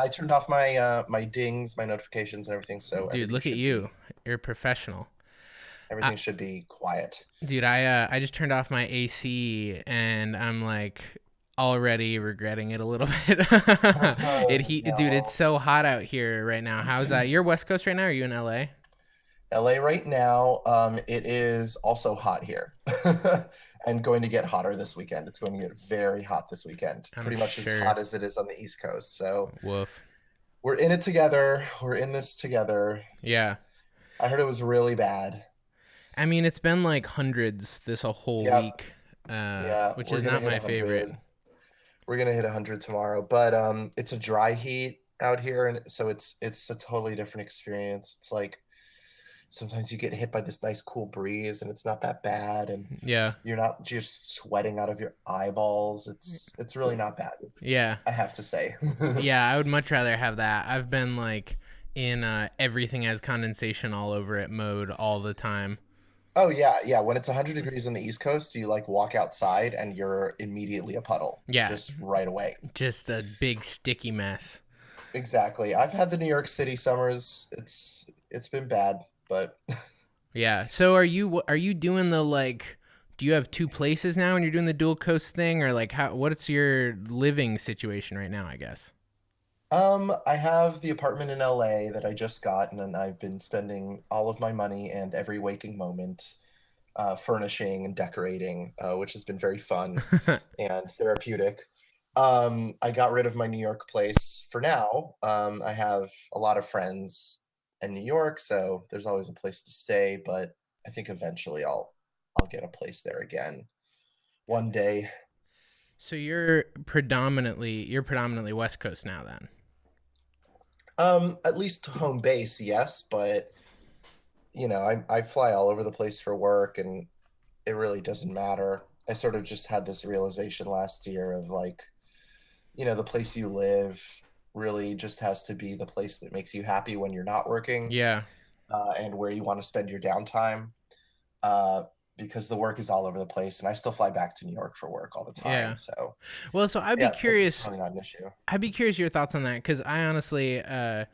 And I turned off my my dings, my notifications, and everything, so Dude, look at you. You're a professional. I, everything should be quiet. dude, I just turned off my AC and I'm like already regretting it a little bit. Oh Dude, it's no. so hot out here right now. How's that? You're West Coast right now? Are you in LA? LA right now, it is also hot here. And going to get hotter this weekend. It's going to get very hot this weekend. I'm Pretty much as sure. hot as it is on the East Coast. So Woof. we're in it together. We're in this together. Yeah. I heard it was really bad. I mean, it's been like hundreds this a whole Yep. week, Yeah, which we're is gonna not hit my favorite. 100. We're gonna hit 100 tomorrow, but it's a dry heat out here, and so it's a totally different experience. It's like sometimes you get hit by this nice cool breeze, and it's not that bad, and Yeah. you're not just sweating out of your eyeballs. It's really not bad, Yeah. I have to say. Yeah, I would much rather have that. I've been like in everything has condensation all over it mode all the time. Oh yeah, yeah. When it's 100 degrees on the East Coast, you like walk outside and you're immediately a puddle, Yeah, just right away. just a big sticky mess. Exactly. I've had the New York City summers. It's been bad, but Yeah. So are you doing the like do you have two places now and you're doing the dual coast thing or like how what's your living situation right now, I guess? I have the apartment in LA that I just got, and then I've been spending all of my money and every waking moment furnishing and decorating, which has been very fun and therapeutic. I got rid of my New York place for now. I have a lot of friends in New York, so there's always a place to stay, but I think eventually I'll get a place there again one day. So you're predominantly West Coast now then. At least home base, yes, but I fly all over the place for work, and it really doesn't matter. I sort of just had this realization last year of like, the place you live really just has to be the place that makes you happy when you're not working, Yeah. and where you want to spend your downtime. Uh, because the work is all over the place, and I still fly back to New York for work all the time. Yeah. So Well, so I'd be yeah, it's curious really not an issue. I'd be curious your thoughts on that because I honestly, and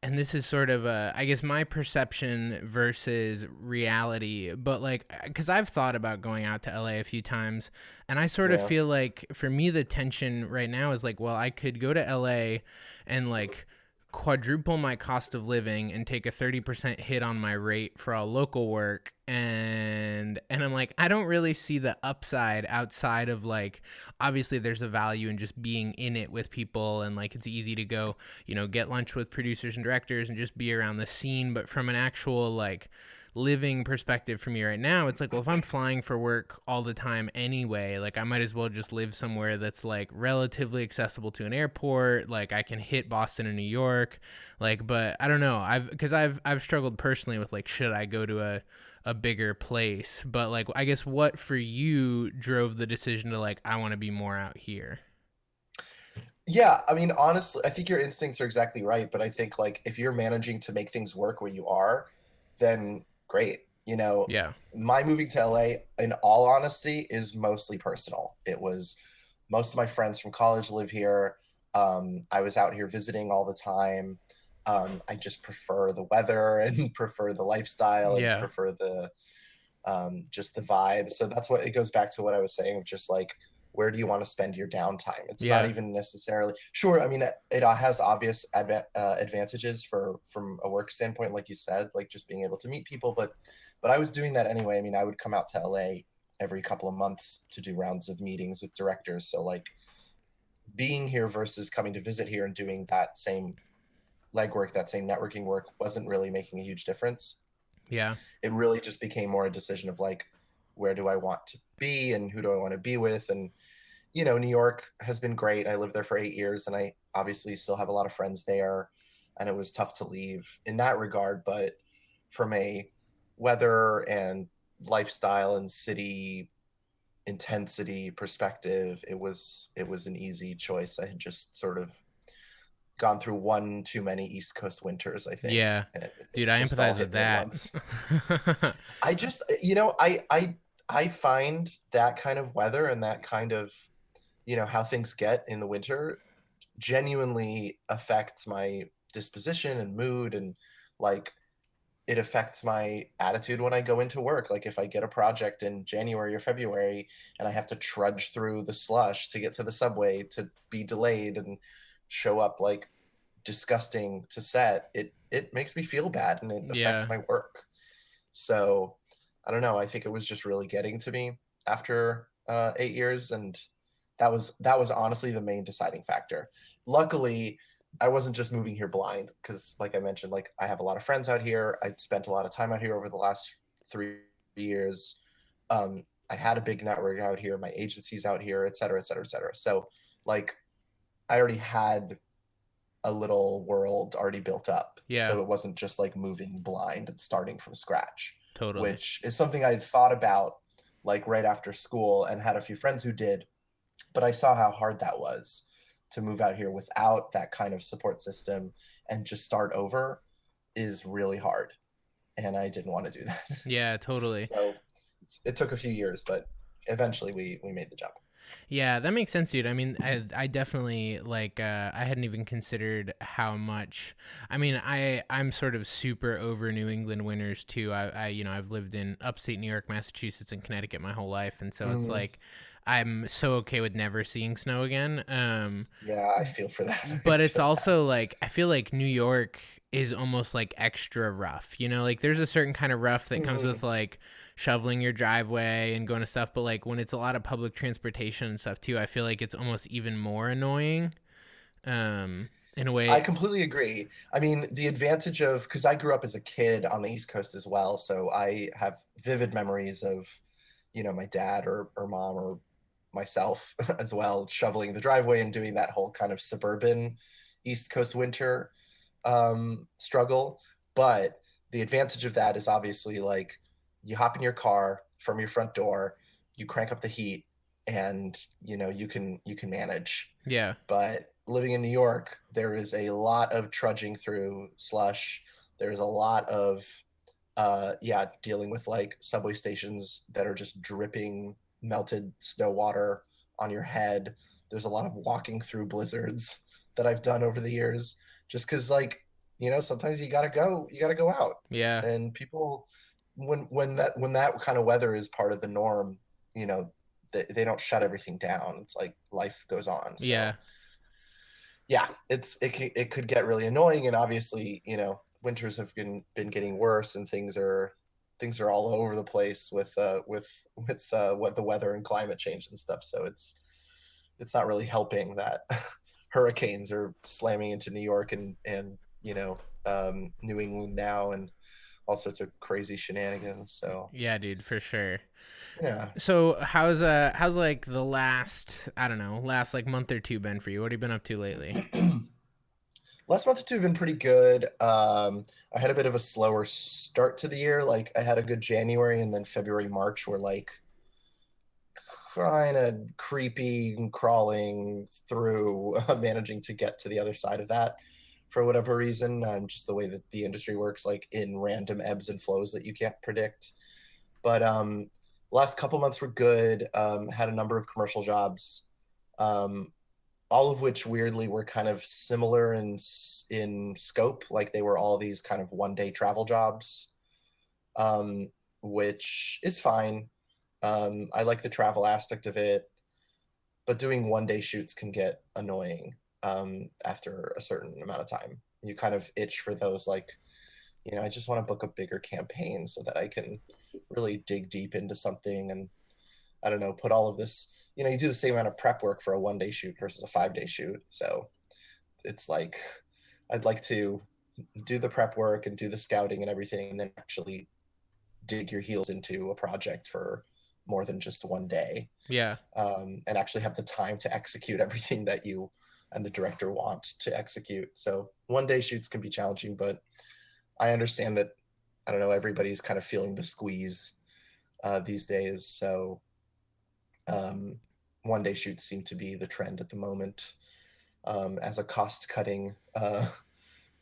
this is sort of, I guess, my perception versus reality, but like, because I've thought about going out to LA a few times, and I sort of Yeah. feel like for me, the tension right now is like, well, I could go to LA and like quadruple my cost of living and take a 30% hit on my rate for all local work and I'm like I don't really see the upside outside of like obviously there's a value in just being in it with people and like it's easy to go get lunch with producers and directors and just be around the scene, but from an actual like living perspective for me right now, it's like, well, if I'm flying for work all the time anyway, like I might as well just live somewhere that's like relatively accessible to an airport. Like I can hit Boston and New York. Like, but I don't know. I've struggled personally with like, should I go to a bigger place? But like, I guess what for you drove the decision to like, I want to be more out here? Yeah, I mean, honestly, I think your instincts are exactly right, but I think like if you're managing to make things work where you are, then great. Yeah. My moving to LA, in all honesty, is mostly personal. It was most of my friends from college live here. I was out here visiting all the time. I just prefer the weather and prefer the lifestyle and Yeah. prefer the just the vibe. So that's what it goes back to what I was saying of just like, where do you want to spend your downtime? It's not Yeah. even necessarily sure. I mean, it has obvious advantages from a work standpoint, like you said, like just being able to meet people. But I was doing that anyway. I mean, I would come out to LA every couple of months to do rounds of meetings with directors. So like being here versus coming to visit here and doing that same legwork, that same networking work wasn't really making a huge difference. Yeah. It really just became more a decision of like, where do I want to be and who do I want to be with? And, New York has been great. I lived there for 8 years, and I obviously still have a lot of friends there. And it was tough to leave in that regard. But from a weather and lifestyle and city intensity perspective, it was an easy choice. I had just sort of gone through one too many East Coast winters, I think, Yeah. and it Dude, I just all empathize hit with me at that. once. I just, I find that kind of weather and that kind of, how things get in the winter genuinely affects my disposition and mood, and like it affects my attitude when I go into work. Like if I get a project in January or February and I have to trudge through the slush to get to the subway, to be delayed and show up like disgusting to set, it makes me feel bad and it affects Yeah. my work. So I don't know. I think it was just really getting to me after 8 years, and that was honestly the main deciding factor. Luckily, I wasn't just moving here blind because, like I mentioned, like I have a lot of friends out here. I spent a lot of time out here over the last 3 years. I had a big network out here. My agency's out here, et cetera, et cetera, et cetera. So, like, I already had a little world already built up. Yeah. So it wasn't just like moving blind and starting from scratch, Totally. which is something I thought about like right after school and had a few friends who did, but I saw how hard that was to move out here without that kind of support system and just start over is really hard. And I didn't want to do that. Yeah, totally. So it took a few years, but eventually we made the jump. Yeah, that makes sense, dude. I mean, I definitely like I hadn't even considered how much. I mean, I'm sort of super over New England winters too. I've lived in upstate New York, Massachusetts, and Connecticut my whole life, and so it's Mm, like I'm so okay with never seeing snow again. yeah, I feel for that. I But it's feel that. also like I feel like New York is almost like extra rough. You know, like there's a certain kind of rough that comes Mm. with like shoveling your driveway and going to stuff, but like when it's a lot of public transportation and stuff too, I feel like it's almost even more annoying. In a I way. completely agree. I mean, the advantage of, because I grew up as a kid on the East Coast as well, so I have vivid memories of, my dad or mom or myself as well shoveling the driveway and doing that whole kind of suburban East Coast winter struggle. But the advantage of that is obviously like you hop in your car from your front door, you crank up the heat, and you can manage. Yeah. But living in New York, there is a lot of trudging through slush. There's a lot of yeah, dealing with like subway stations that are just dripping melted snow water on your head. There's a lot of walking through blizzards that I've done over the years, just because like sometimes you gotta go out, Yeah. and people when that kind of weather is part of the norm, you know they don't shut everything down. It's like life goes on. So Yeah. yeah, it could get really annoying, and obviously, winters have been getting worse, and things are all over the place with what the weather and climate change and stuff. So it's not really helping that hurricanes are slamming into New York and New England now, and all sorts of crazy shenanigans. So Yeah, dude, for sure. yeah. So how's like the last, I don't know, last like month or two been for you? What have you been up to lately? Last month or two have been pretty good. I had a bit of a slower start to the year. Like I had a good January, and then February, March were like kind of creepy and crawling through, managing to get to the other side of that for whatever reason. Just the way that the industry works, like in random ebbs and flows that you can't predict. But last couple months were good. Had a number of commercial jobs. Um, all of which weirdly were kind of similar in scope. Like they were all these kind of 1 day travel jobs, um, which is fine. I like the travel aspect of it, but doing 1 day shoots can get annoying after a certain amount of time. You kind of itch for those, like, I just want to book a bigger campaign so that I can really dig deep into something and I don't know, put all of this, you do the same amount of prep work for a 1 day shoot versus a 5 day shoot. So it's like, I'd like to do the prep work and do the scouting and everything, and then actually dig your heels into a project for more than just 1 day, Yeah. and actually have the time to execute everything that you and the director want to execute. So 1 day shoots can be challenging, but I understand that, I don't know, everybody's kind of feeling the squeeze these days. So 1 day shoots seem to be the trend at the moment, as a cost cutting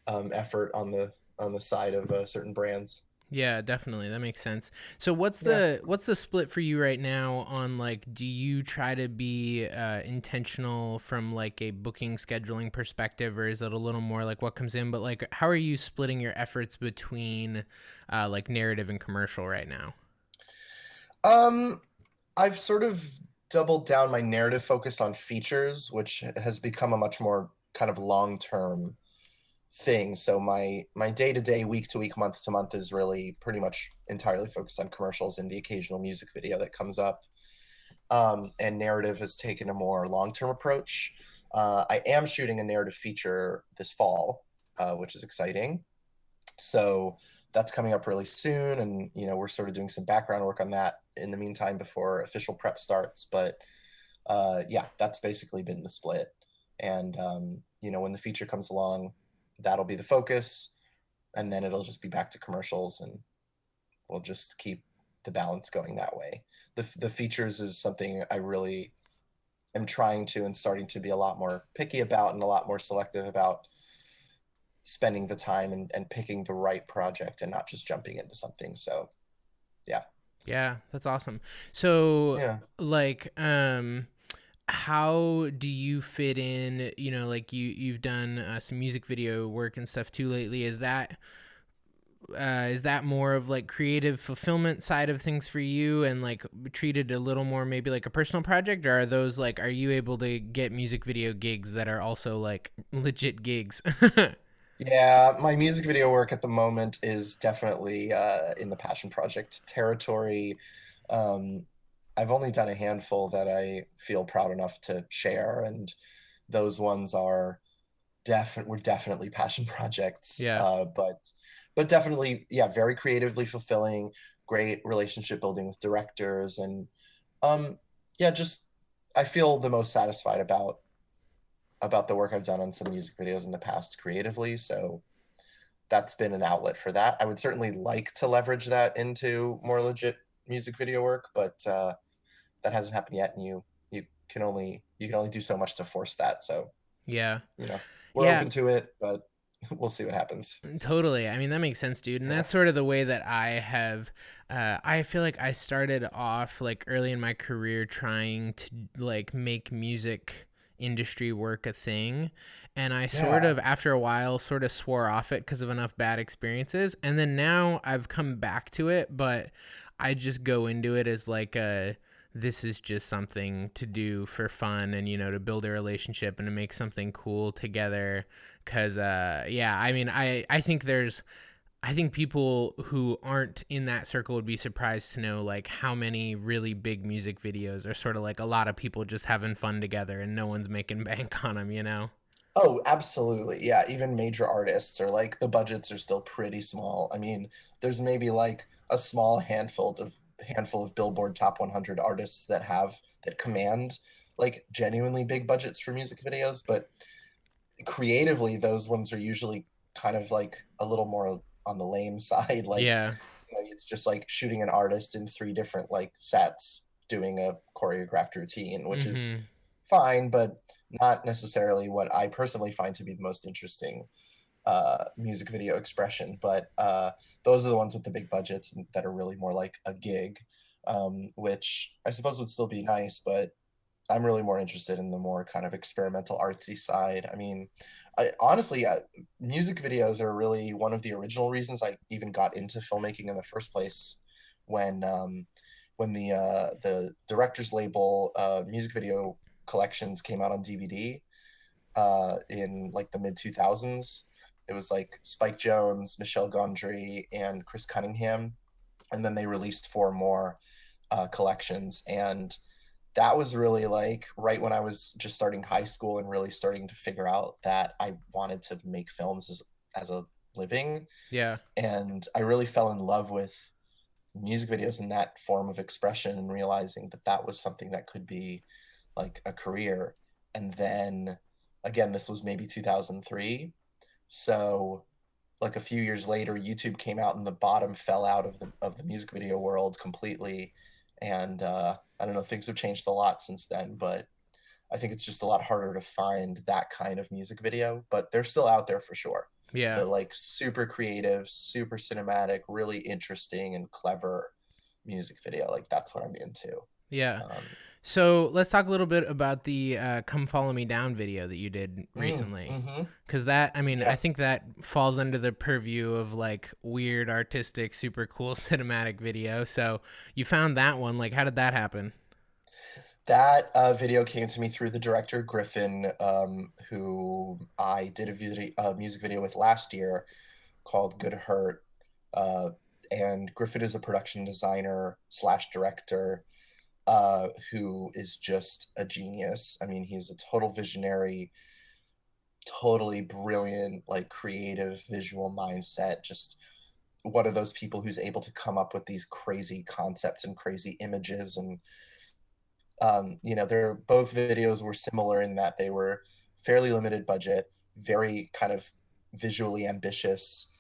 effort on the side of certain brands. Yeah, definitely. That makes sense. So Yeah. what's the split for you right now on like do you try to be intentional from like a booking scheduling perspective, or is it a little more like what comes in, but like how are you splitting your efforts between like narrative and commercial right now? Um, I've sort of doubled down my narrative focus on features, which has become a much more kind of long-term thing. So my day-to-day, week-to-week, month-to-month is really pretty much entirely focused on commercials and the occasional music video that comes up. And narrative has taken a more long-term approach. I am shooting a narrative feature this fall, which is exciting. So that's coming up really soon, and we're sort of doing some background work on that in the meantime before official prep starts. But yeah, that's basically been the split. And when the feature comes along, that'll be the focus, and then it'll just be back to commercials, and we'll just keep the balance going that way. The features is something I really am trying to and starting to be a lot more picky about and a lot more selective about spending the time and picking the right project and not just jumping into something. So yeah. Yeah, that's awesome. So Yeah. like how do you fit in, you know, like you've done some music video work and stuff too lately. Is that more of like creative fulfillment side of things for you and like treated a little more maybe like a personal project, or are those like are you able to get music video gigs that are also like legit gigs? Yeah, my music video work at the moment is definitely in the passion project territory. Um, I've only done a handful that I feel proud enough to share, and those ones are were definitely passion projects. Yeah. But definitely, yeah, very creatively fulfilling, great relationship building with directors, and um, yeah, just I feel the most satisfied about the work I've done on some music videos in the past creatively. So that's been an outlet for that. I would certainly like to leverage that into more legit music video work, but that hasn't happened yet, and you can only do so much to force that. So Yeah. we're Yeah. open to it, but we'll see what happens. Totally. I mean, that makes sense, dude. And Yeah. that's sort of the way that I have. I feel like I started off like early in my career trying to like make music industry work a thing. And I sort Yeah. of, after a while, sort of swore off it because of enough bad experiences. And then now I've come back to it, but I just go into it as like this is just something to do for fun and, you know, to build a relationship and to make something cool together. Cause yeah, I mean, I think people who aren't in that circle would be surprised to know like how many really big music videos are sort of like a lot of people just having fun together and no one's making bank on them, you know? Oh, absolutely. Yeah, even major artists are like the budgets are still pretty small. I mean, there's maybe like a small handful of Billboard Top 100 artists that command like genuinely big budgets for music videos, but creatively those ones are usually kind of like a little more on the lame side. Like, Yeah. it's just like shooting an artist in three different like sets doing a choreographed routine, which is Mm-hmm. fine, but not necessarily what I personally find to be the most interesting music video expression. But those are the ones with the big budgets that are really more like a gig, which I suppose would still be nice, but I'm really more interested in the more kind of experimental artsy side. I mean, honestly, music videos are really one of the original reasons I even got into filmmaking in the first place. When the director's label music video collections came out on DVD in like the mid 2000s, it was like Spike Jonze, Michelle Gondry, and Chris Cunningham, and then they released four more collections. And that was really like right when I was just starting high school and really starting to figure out that I wanted to make films as a living. Yeah. And I really fell in love with music videos in that form of expression and realizing that that was something that could be like a career. And then again, this was maybe 2003. So like a few years later, YouTube came out and the bottom fell out of the music video world completely. And I don't know, things have changed a lot since then, but I think it's just a lot harder to find that kind of music video, but they're still out there for sure. Yeah. The like super creative, super cinematic, really interesting and clever music video. Like that's what I'm into. Yeah. Um, So let's talk a little bit about the "Come Follow Me Down" video that you did recently, mm-hmm. because that, I mean, I Yeah, think that falls under the purview of like weird, artistic, super cool cinematic video. So you found that one. Like, how did that happen? that video came to me through the director Griffin, who I did a music video with last year called Good Hurt. Uh, and Griffin is a production designer slash director who is just a genius. I mean, he's a total visionary, totally brilliant, like creative visual mindset. Just one of those people who's able to come up with these crazy concepts and crazy images. And they're both videos were similar in that they were fairly limited budget, very kind of visually ambitious.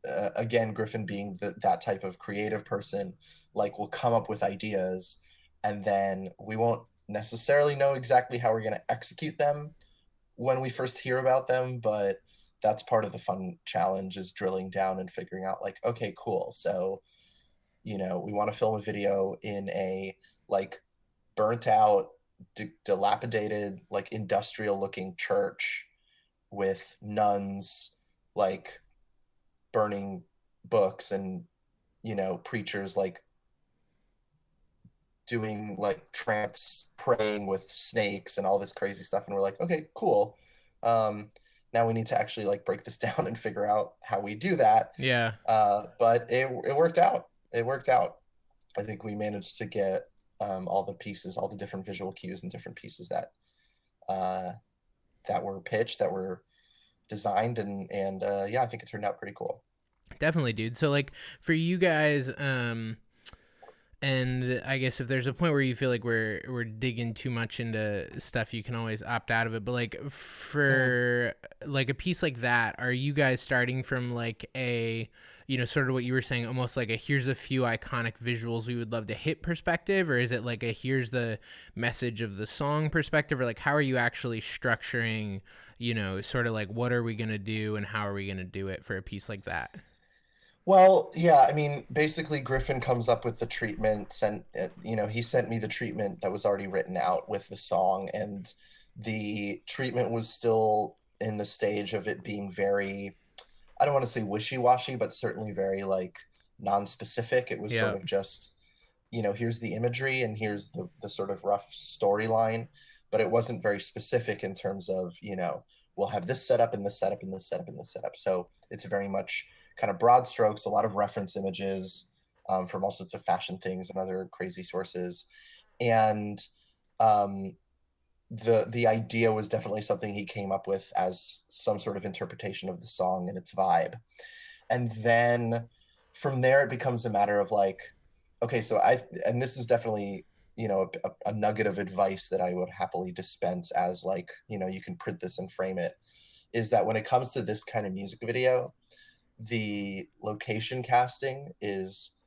Again, Griffin being that type of creative person, like will come up with ideas, and then we won't necessarily know exactly how we're going to execute them when we first hear about them, but that's part of the fun challenge is drilling down and figuring out like, okay, cool. So, we want to film a video in a like burnt out, dilapidated, like industrial looking church with nuns like burning books and preachers like doing like trance praying with snakes and all this crazy stuff, and we're like, okay, cool. um Now we need to actually like break this down and figure out how we do that. Yeah. But it worked out. I think we managed to get all the pieces, all the different visual cues and different pieces uh that were pitched, that were designed, and yeah, I think it turned out pretty cool. Definitely, dude. So like for you guys, and I guess if there's a point where you feel like we're digging too much into stuff, you can always opt out of it. But like Mm. for like a piece like that, are you guys starting from like a, sort of what you were saying, almost like a here's a few iconic visuals we would love to hit perspective, or is it like a here's the message of the song perspective, or like how are you actually structuring, sort of like what are we gonna do and how are we gonna do it for a piece like that? Well, yeah, I mean, basically Griffin comes up with the treatment, he sent me the treatment that was already written out with the song, and the treatment was still in the stage of it being very, I don't want to say wishy-washy, but certainly very like non-specific. It was sort Yeah. of just, here's the imagery and here's the sort of rough storyline, but it wasn't very specific in terms of, we'll have this setup and this setup and this setup and this setup. So it's very much kind of broad strokes, a lot of reference images from all sorts of fashion things and other crazy sources. And um, the idea was definitely something he came up with as some sort of interpretation of the song and its vibe. And then from there, it becomes a matter of like, okay, and this is definitely, a nugget of advice that I would happily dispense as like, you can print this and frame it, is that when it comes to this kind of music video, the location casting is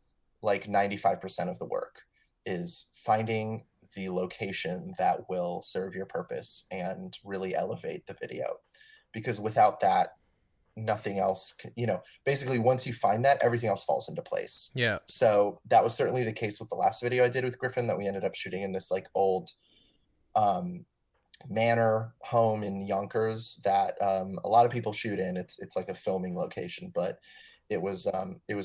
like 95% of the work, is finding the location that will serve your purpose and really elevate the video. Because without that, nothing else basically once you find that, everything else falls into place. Yeah. So that was certainly the case with the last video I did with Griffin, that we ended up shooting in this like old um manor home in Yonkers that a lot of people shoot in. It's like a filming location, but it was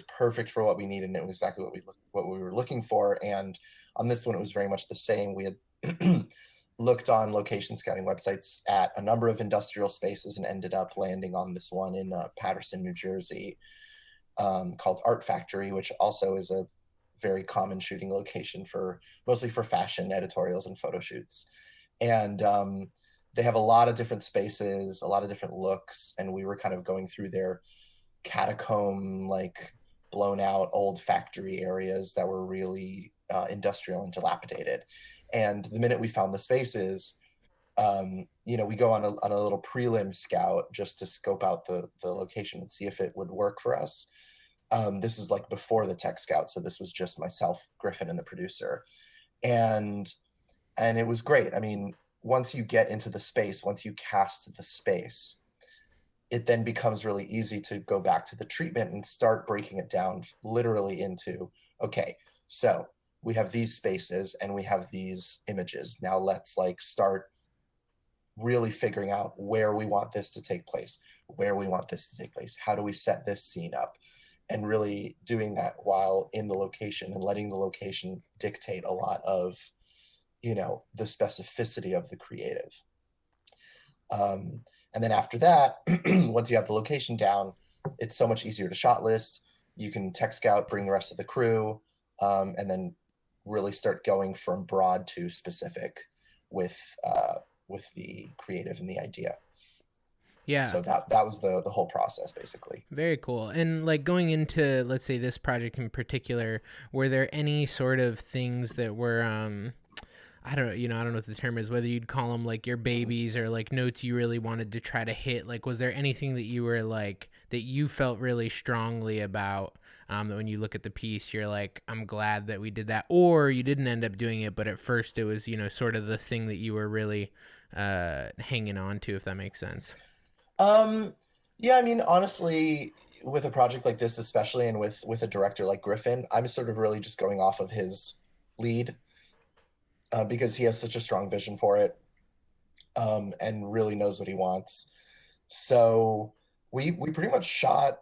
perfect for what we needed, and it was exactly what we were looking for. And on this one, it was very much the same. We had looked on location scouting websites at a number of industrial spaces and ended up landing on this one in Paterson, New Jersey, called Art Factory, which also is a very common shooting location for mostly for fashion editorials and photo shoots. And they have a lot of different spaces, a lot of different looks, and we were kind of going through their catacomb, like blown out old factory areas that were really industrial and dilapidated. And the minute we found the spaces, we go on a little prelim scout just to scope out the location and see if it would work for us. This is like before the tech scout, so this was just myself, Griffin, and the producer, and it was great. I mean, once you get into the space, once you cast the space, it then becomes really easy to go back to the treatment and start breaking it down literally into, okay, so we have these spaces and we have these images. Now let's like start really figuring out where we want this to take place, where we want this to take place. How do we set this scene up? And really doing that while in the location and letting the location dictate a lot of, you know, the specificity of the creative. And then after that, once you have the location down, it's so much easier to shot list. You can tech scout, bring the rest of the crew, and then really start going from broad to specific with the creative and the idea. Yeah. So that was the whole process, basically. Very cool. And like going into, let's say, this project in particular, were there any sort of things that were I don't know, you know, I don't know what the term is, whether you'd call them like your babies or like notes you really wanted to try to hit? Like, was there anything that you were like, that you felt really strongly about, that when you look at the piece, you're like, I'm glad that we did that? Or you didn't end up doing it, but at first it was, you know, sort of the thing that you were really hanging on to, if that makes sense? Yeah, I mean, honestly, with a project like this, especially, and with a director like Griffin, I'm sort of really just going off of his lead, because he has such a strong vision for it, and really knows what he wants. So we pretty much shot.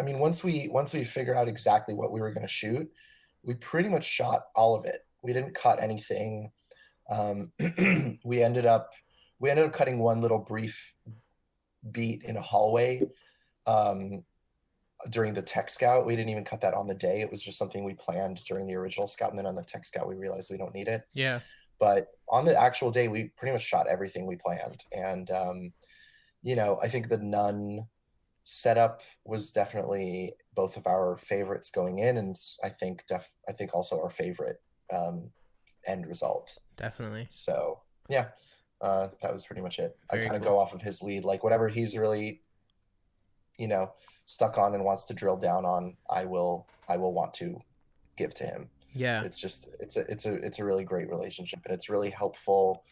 I mean, once we figured out exactly what we were going to shoot, we pretty much shot all of it. We didn't cut anything. Um, we ended up cutting one little brief beat in a hallway, um, during the tech scout. We didn't even cut that on the day. It was just something we planned during the original scout, and then on the tech scout we realized we don't need it. Yeah. But on the actual day, we pretty much shot everything we planned. And you know, I think the nun setup was definitely both of our favorites going in, and I think also our favorite end result. Definitely. So yeah, that was pretty much it. I Very kind of cool. go off of his lead, like whatever he's really, you know, stuck on and wants to drill down on, I will want to give to him. Yeah. It's just it's a really great relationship, and it's really helpful.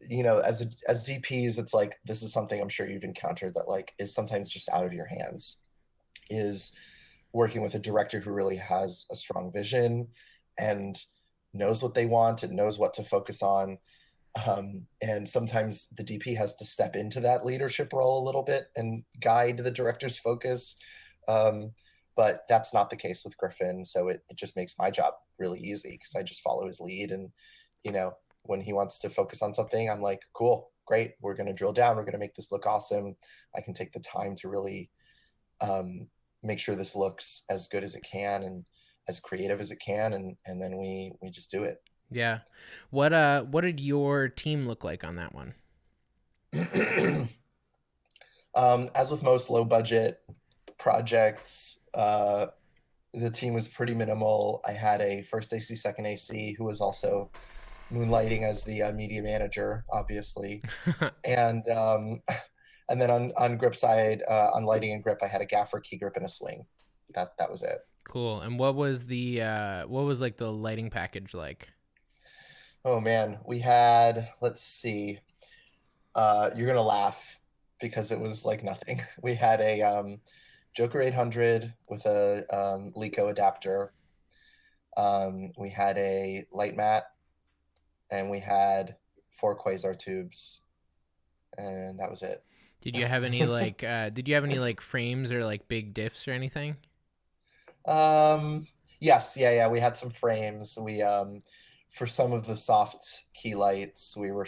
You know, as DPs, it's like, this is something I'm sure you've encountered that like is sometimes just out of your hands, is working with a director who really has a strong vision and knows what they want and knows what to focus on. And sometimes the DP has to step into that leadership role a little bit and guide the director's focus. But that's not the case with Griffin. So it just makes my job really easy, because I just follow his lead. And, you know, when he wants to focus on something, I'm like, cool, great. We're going to drill down. We're going to make this look awesome. I can take the time to really make sure this looks as good as it can and as creative as it can. And then we just do it. Yeah. What did your team look like on that one? As with most low budget projects, the team was pretty minimal. I had a first AC, second AC, who was also moonlighting as the media manager, obviously, and and then on grip side, on lighting and grip, I had a gaffer, key grip, and a swing. That was it. Cool. And what was the what was like the lighting package like? Oh man, we had, let's see, you're gonna laugh because it was like nothing. We had a Joker 800 with a Lico adapter. We had a light mat, and we had 4 quasar tubes, and that was it. Did you have any like frames or like big diffs or anything? Yes, yeah, we had some frames. We for some of the soft key lights, we were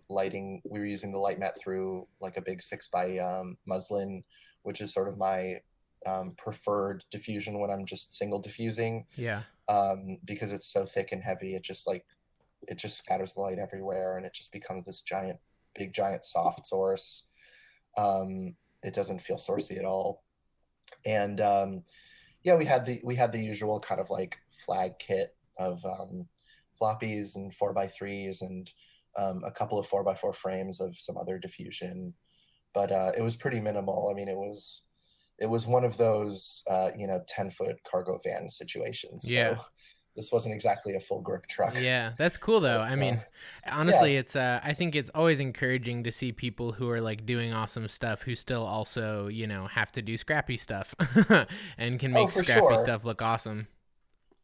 lighting. We were using the light mat through like a big 6x muslin, which is sort of my preferred diffusion when I'm just single diffusing. Yeah. Because it's so thick and heavy, it just scatters the light everywhere, and it just becomes this big giant soft source. It doesn't feel sourcey at all. And yeah, we had the usual kind of like flag kit of floppies and 4x3s and a couple of 4x4 frames of some other diffusion, but it was pretty minimal. I mean, it was one of those 10-foot cargo van situations. Yeah. So this wasn't exactly a full grip truck. Yeah, that's cool though. But I mean, yeah. honestly, it's I think it's always encouraging to see people who are like doing awesome stuff who still also, have to do scrappy stuff and can Oh, make for scrappy sure. stuff look awesome.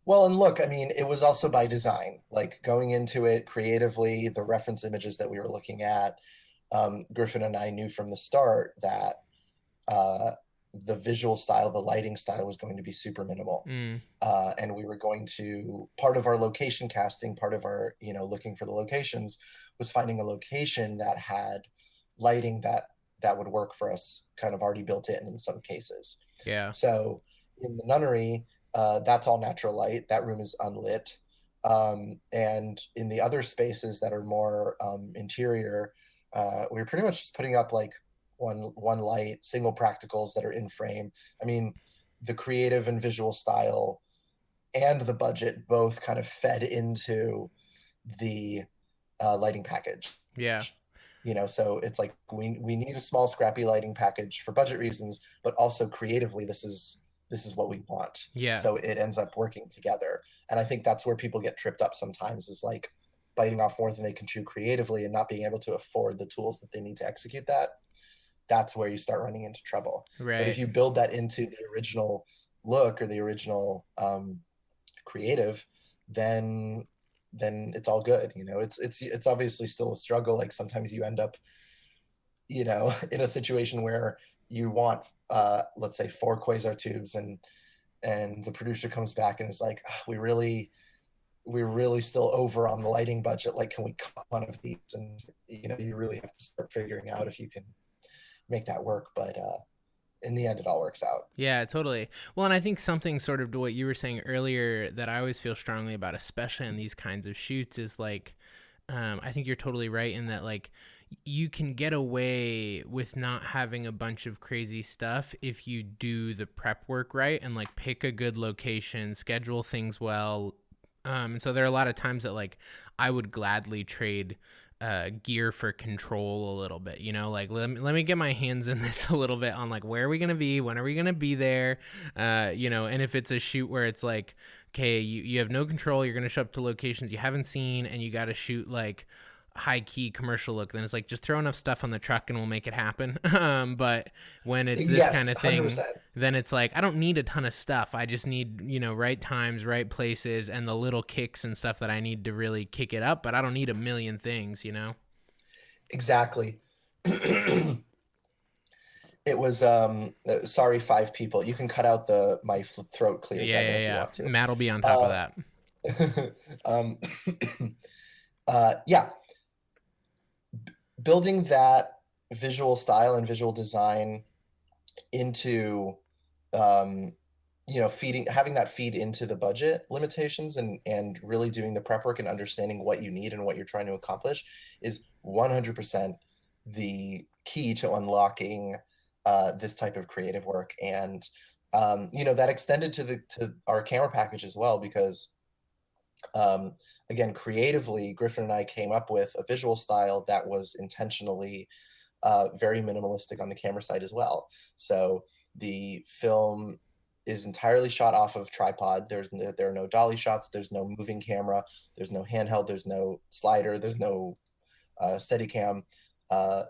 Well, and look, I mean, it was also by design. Like going into it creatively, the reference images that we were looking at, Griffin and I knew from the start that uh, the visual style, the lighting style was going to be super minimal. Mm, And we were going to, part of our location casting, part of our, looking for the locations was finding a location that had lighting that would work for us kind of already built in some cases. yeah. So in the nunnery, that's all natural light. That room is unlit. And in the other spaces that are more interior, we were pretty much just putting up like one light, single practicals that are in frame. I mean, the creative and visual style and the budget both kind of fed into the lighting package. Yeah. So it's like we need a small scrappy lighting package for budget reasons, but also creatively this is what we want. Yeah. So it ends up working together. And I think that's where people get tripped up sometimes, is like biting off more than they can chew creatively and not being able to afford the tools that they need to execute that. That's where you start running into trouble. But if Right. you build that into the original look or the original creative, then it's all good. It's obviously still a struggle. Like sometimes you end up, in a situation where you want let's say 4 quasar tubes, and the producer comes back and is like, oh, we're really still over on the lighting budget, like can we cut one of these? And you really have to start figuring out if you can make that work. But in the end it all works out. Yeah, totally. Well, and I think something sort of to what you were saying earlier that I always feel strongly about, especially in these kinds of shoots, is like, I think you're totally right in that, like, you can get away with not having a bunch of crazy stuff if you do the prep work right and like pick a good location, schedule things well. And so there are a lot of times that like I would gladly trade gear for control a little bit, like let me get my hands in this a little bit on like where are we gonna be, when are we gonna be there, and if it's a shoot where it's like, okay, you have no control, you're gonna show up to locations you haven't seen and you got to shoot like high key commercial look, then it's like just throw enough stuff on the truck and we'll make it happen. But when it's this kind Yes, of thing, 100%. then it's like I don't need a ton of stuff. I just need, right times, right places, and the little kicks and stuff that I need to really kick it up. But I don't need a million things. Exactly. It was sorry, 5 people. You can cut out the my throat clears, Yeah, Evan, yeah, if you yeah. want to. Matt will be on top of that. um, yeah, building that visual style and visual design into feeding having that feed into the budget limitations, and really doing the prep work and understanding what you need and what you're trying to accomplish is 100% the key to unlocking this type of creative work. And that extended to our camera package as well, because again, creatively, Griffin and I came up with a visual style that was intentionally very minimalistic on the camera side as well. So the film is entirely shot off of tripod. There are no dolly shots. There's no moving camera. There's no handheld. There's no slider. There's no Steadicam.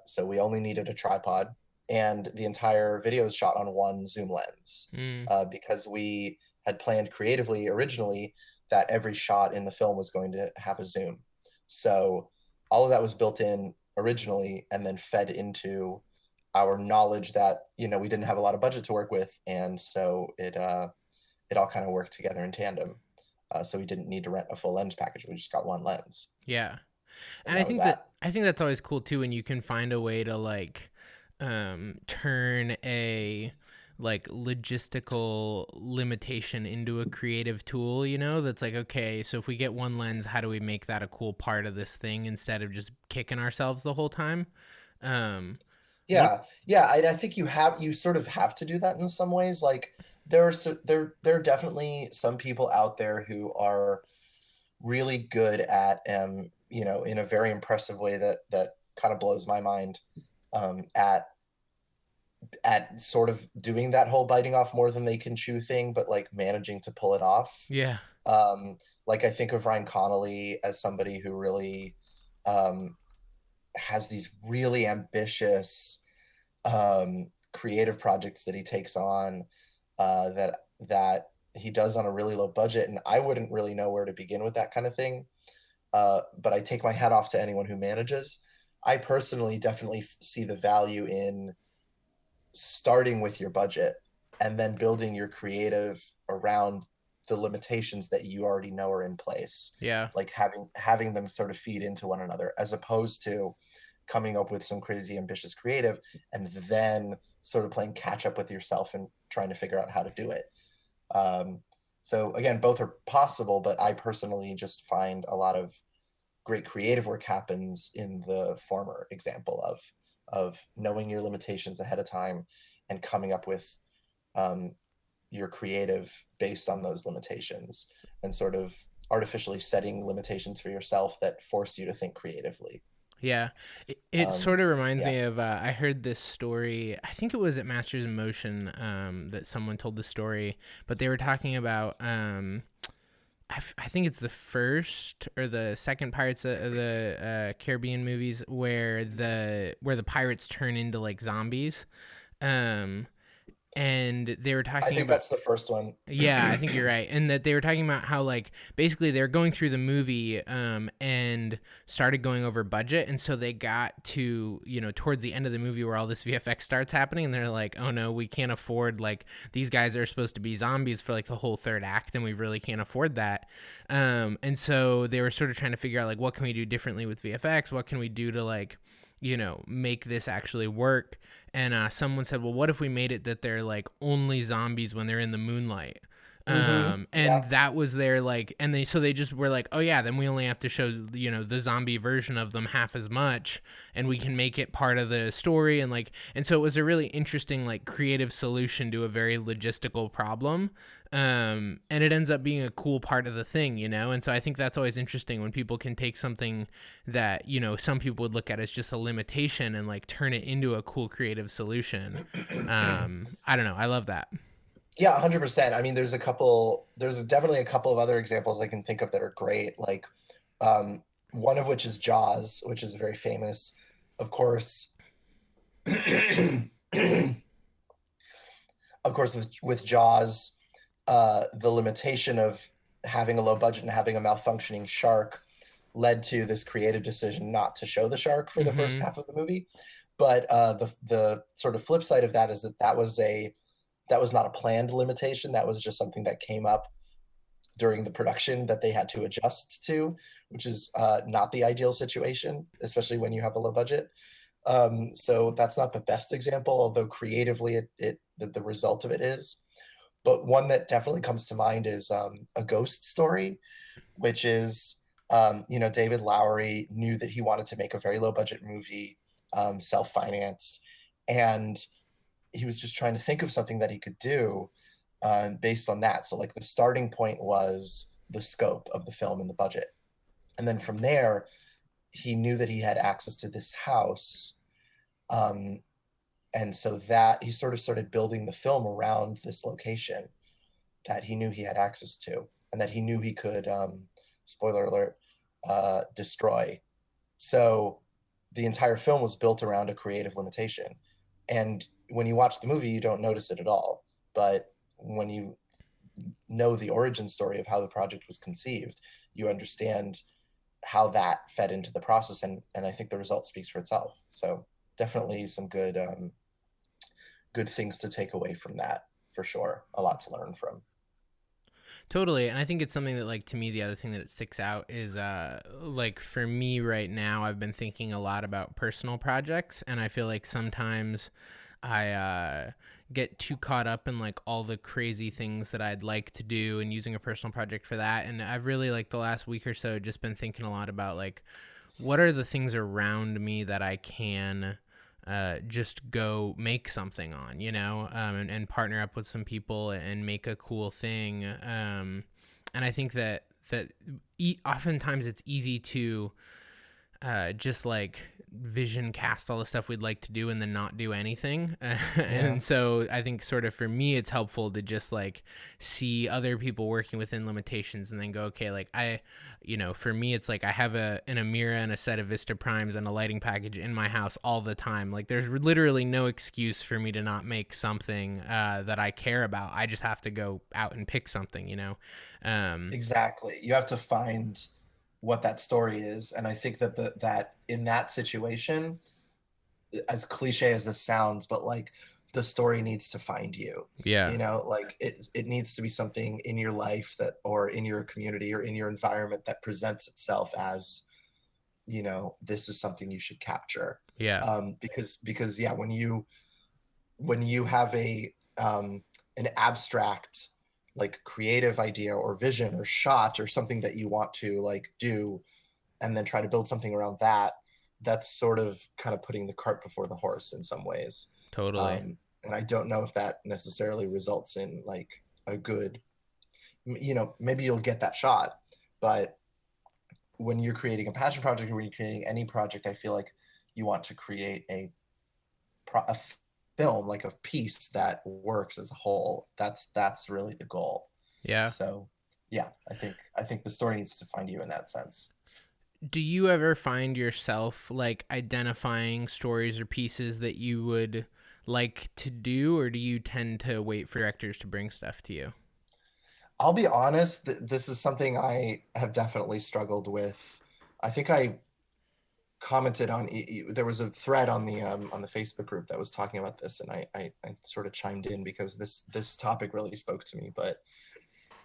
So we only needed a tripod, and the entire video is shot on one zoom lens, Mm, because we had planned creatively originally that every shot in the film was going to have a zoom. So all of that was built in originally and then fed into our knowledge that we didn't have a lot of budget to work with, and so it all kind of worked together in tandem. So we didn't need to rent a full lens package. We just got one lens, yeah. and And I that was think that that. I think that's always cool too when you can find a way to like turn a like logistical limitation into a creative tool, that's like, okay, so if we get one lens, how do we make that a cool part of this thing instead of just kicking ourselves the whole time? Um one Yeah, I think you sort of have to do that in some ways. Like there are definitely some people out there who are really good at, in a very impressive way that kind of blows my mind, at sort of doing that whole biting off more than they can chew thing, but like managing to pull it off. yeah. Um, Like I think of Ryan Connolly as somebody who really um, has these really ambitious creative projects that he takes on that he does on a really low budget, and I wouldn't really know where to begin with that kind of thing. But I take my hat off to anyone who manages. I personally definitely see the value in starting with your budget and then building your creative around the limitations that you already know are in place, Yeah. like having them sort of feed into one another, as opposed to coming up with some crazy ambitious creative and then sort of playing catch up with yourself and trying to figure out how to do it. um, so again, both are possible, but I personally just find a lot of great creative work happens in the former example of knowing your limitations ahead of time and coming up with um, your creative based on those limitations, and sort of artificially setting limitations for yourself that force you to think creatively. Yeah, it um, sort of reminds yeah, me of I heard this story. I think it was at Masters in Motion that someone told the story, but they were talking about I think it's the first or the second Pirates of the Caribbean movies where the pirates turn into like zombies, um, and they were I talking think about. that's the first one. Yeah, I think you're right. And that they were talking about how like basically they're going through the movie and started going over budget, and so they got to, towards the end of the movie where all this VFX starts happening, and they're like, "Oh no, we can't afford like these guys are supposed to be zombies for like the whole third act, and we really can't afford that." And so they were sort of trying to figure out like what can we do differently with VFX? What can we do to like make this actually work. And someone said, well, what if we made it that they're like only zombies when they're in the moonlight? Mm-hmm. And Yeah. that was their like, and they just were like, oh yeah, then we only have to show, the zombie version of them half as much, and we can make it part of the story. And so it was a really interesting, like, creative solution to a very logistical problem. And it ends up being a cool part of the thing, and so I think that's always interesting when people can take something that some people would look at as just a limitation and like turn it into a cool creative solution. I don't know, I love that. Yeah, 100%. I mean, there's definitely a couple of other examples I can think of that are great. Like, um, one of which is Jaws, which is very famous. Of course, of course, with Jaws, the limitation of having a low budget and having a malfunctioning shark led to this creative decision not to show the shark for the first Mm-hmm. half of the movie. But the sort of flip side of that is that was not a planned limitation. That was just something that came up during the production that they had to adjust to, which is not the ideal situation, especially when you have a low budget. So that's not the best example, although creatively the result of it is. But one that definitely comes to mind is A Ghost Story, which is, David Lowery knew that he wanted to make a very low budget movie, self-financed, and he was just trying to think of something that he could do based on that. So like the starting point was the scope of the film and the budget. And then from there, he knew that he had access to this house. Um, and so that he sort of started building the film around this location that he knew he had access to and that he knew he could, spoiler alert, destroy. So the entire film was built around a creative limitation. And when you watch the movie, you don't notice it at all. But when you know the origin story of how the project was conceived, you understand how that fed into the process. And I think the result speaks for itself. So definitely some good things to take away from that, for sure. A lot to learn from. Totally. And I think it's something that, like, to me, the other thing that it sticks out is, like, for me right now, I've been thinking a lot about personal projects. And I feel like sometimes I get too caught up in, like, all the crazy things that I'd like to do and using a personal project for that. And I've really, like, the last week or so, just been thinking a lot about, like, what are the things around me that I can just go make something on, and partner up with some people and make a cool thing. And I think that oftentimes it's easy to just like vision cast all the stuff we'd like to do and then not do anything. Yeah, And so I think sort of for me, it's helpful to just like see other people working within limitations and then go, okay, like for me, it's like I have an Amira and a set of Vista Primes and a lighting package in my house all the time. Like there's literally no excuse for me to not make something that I care about. I just have to go out and pick something. Um, exactly. You have to find what that story is, and I think that that in that situation, as cliche as this sounds, but like the story needs to find you. yeah, Like it needs to be something in your life that, or in your community or in your environment, that presents itself as, this is something you should capture. yeah, Because yeah, when you have an abstract, like, creative idea or vision or shot or something that you want to like do, and then try to build something around that, that's sort of kind of putting the cart before the horse in some ways. totally. And I don't know if that necessarily results in like a good, maybe you'll get that shot, but when you're creating a passion project, or when you're creating any project, I feel like you want to create a film, like a piece that works as a whole. That's really the goal. Yeah. So yeah, I think the story needs to find you in that sense. Do you ever find yourself like identifying stories or pieces that you would like to do, or do you tend to wait for directors to bring stuff to you? I'll be honest, this is something I have definitely struggled with. I think I commented on, there was a thread on the Facebook group that was talking about this, and I sort of chimed in because this topic really spoke to me. But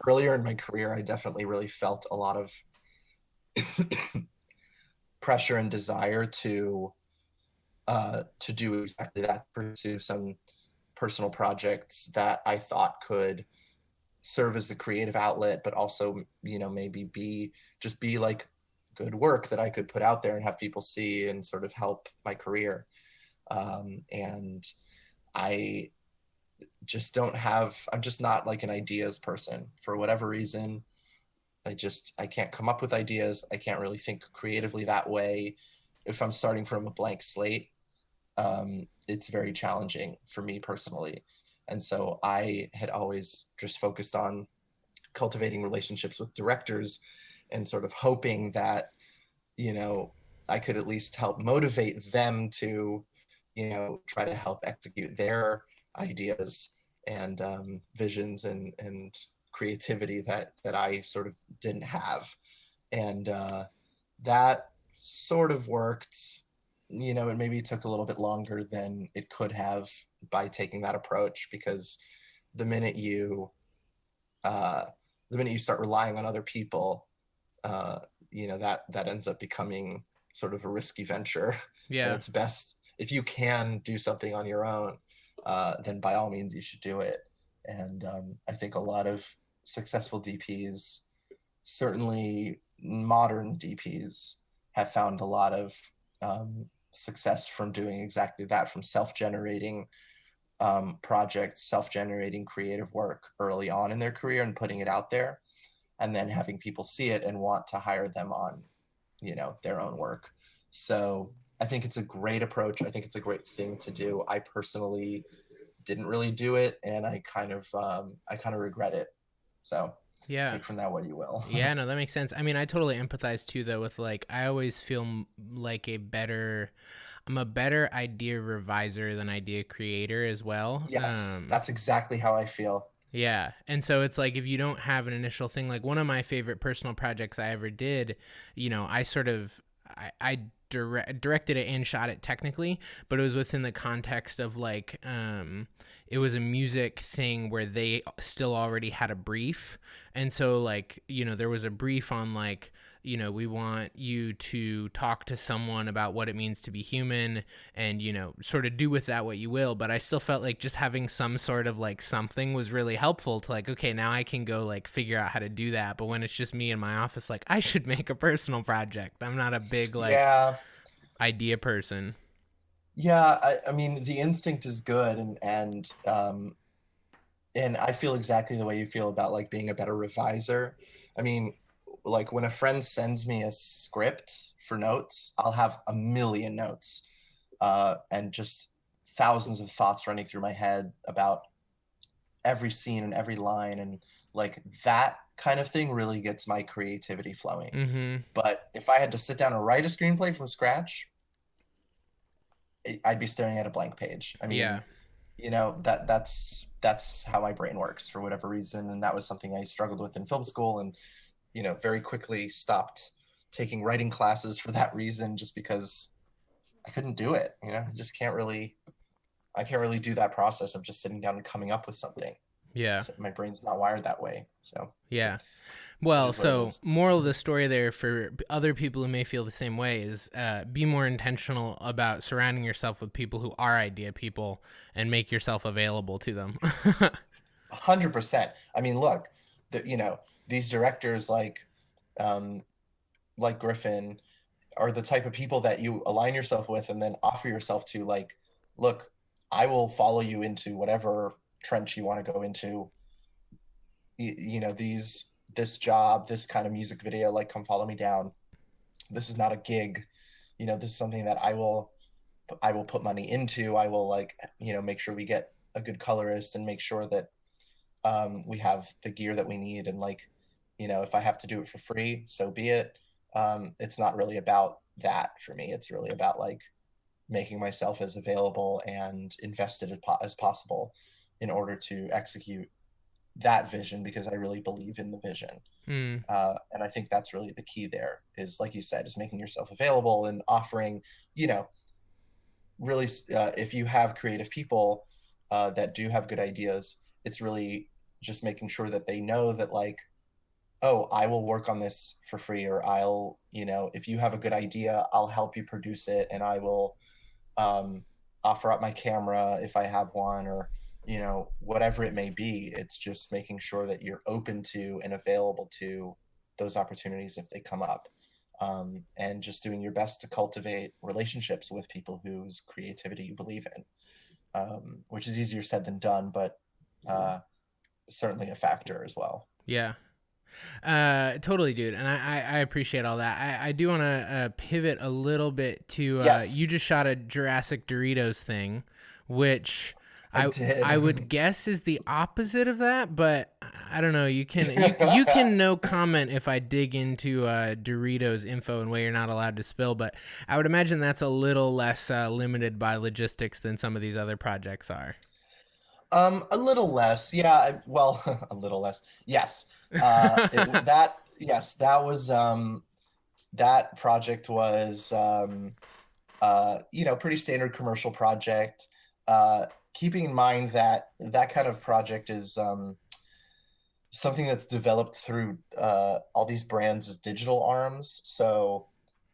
earlier in my career, I definitely really felt a lot of pressure and desire to do exactly that, pursue some personal projects that I thought could serve as a creative outlet, but also, maybe be like good work that I could put out there and have people see and sort of help my career. And I I'm just not like an ideas person for whatever reason. I can't come up with ideas. I can't really think creatively that way. If I'm starting from a blank slate, it's very challenging for me personally. And so I had always just focused on cultivating relationships with directors and sort of hoping that, you know, I could at least help motivate them to, try to help execute their ideas and visions and creativity that I sort of didn't have. And that sort of worked. It maybe took a little bit longer than it could have by taking that approach, because the minute you uh, the minute you start relying on other people, uh, that ends up becoming sort of a risky venture. And Yeah. it's best if you can do something on your own, then by all means you should do it. And I think a lot of successful DPs, certainly modern DPs, have found a lot of success from doing exactly that, from self-generating projects, self-generating creative work early on in their career and putting it out there, and then having people see it and want to hire them on, their own work. So I think it's a great approach. I think it's a great thing to do. I personally didn't really do it, and I kind of regret it. So Yeah. take from that what you will. Yeah, no, that makes sense. I mean, I totally empathize too, though, with like, I always feel like I'm a better idea reviser than idea creator as well. Yes, that's exactly how I feel. Yeah. And so it's like if you don't have an initial thing, like one of my favorite personal projects I ever did, I sort of I directed it and shot it technically, but it was within the context of like it was a music thing where they still already had a brief. And so like, there was a brief on like, we want you to talk to someone about what it means to be human and, sort of do with that what you will. But I still felt like just having some sort of like something was really helpful to like, okay, now I can go like figure out how to do that. But when it's just me in my office, like I should make a personal project. I'm not a big like Yeah, idea person. yeah. I mean, the instinct is good, and I feel exactly the way you feel about like being a better reviser. I mean, like when a friend sends me a script for notes, I'll have a million notes, and just thousands of thoughts running through my head about every scene and every line, and like that kind of thing really gets my creativity flowing. Mm-hmm. But if I had to sit down and write a screenplay from scratch, I'd be staring at a blank page. I Yeah. mean, that's how my brain works for whatever reason, and that was something I struggled with in film school, and very quickly stopped taking writing classes for that reason, just because I couldn't do it. I can't really do that process of just sitting down and coming up with something. Yeah. So my brain's not wired that way. So Yeah. it Well, is what it so is. moral of the story there for other people who may feel the same way is be more intentional about surrounding yourself with people who are idea people and make yourself available to them. 100%. I mean, look, these directors um, like Griffin are the type of people that you align yourself with and then offer yourself to. Like, look, I will follow you into whatever trench you want to go into. This job, this kind of music video, like, come follow me down. This is not a gig. This is something that I will put money into. I will, like, make sure we get a good colorist and make sure that we have the gear that we need. And, like, if I have to do it for free, so be it. It's not really about that for me. It's really about, like, making myself as available and invested as possible in order to execute that vision, because I really believe in the vision. Hmm. And I think that's really the key there, is, like you said, is making yourself available and offering, really, if you have creative people that do have good ideas, it's really just making sure that they know that, like, oh, I will work on this for free, or if you have a good idea, I'll help you produce it, and I will offer up my camera if I have one, or whatever it may be. It's just making sure that you're open to and available to those opportunities if they come up, and just doing your best to cultivate relationships with people whose creativity you believe in, which is easier said than done, but certainly a factor as well. Yeah. Totally, dude. And I appreciate all that. I do want to pivot a little bit to you Yes, just shot a Jurassic Doritos thing, which I I did. would guess is the opposite of that, but I don't know. You can no comment if I dig into Doritos info in a way you're not allowed to spill, but I would imagine that's a little less limited by logistics than some of these other projects are. A little less, yeah. Well, a little less. Yes. Yes, that project was pretty standard commercial project. Keeping in mind that that kind of project is something that's developed through all these brands as digital arms. So,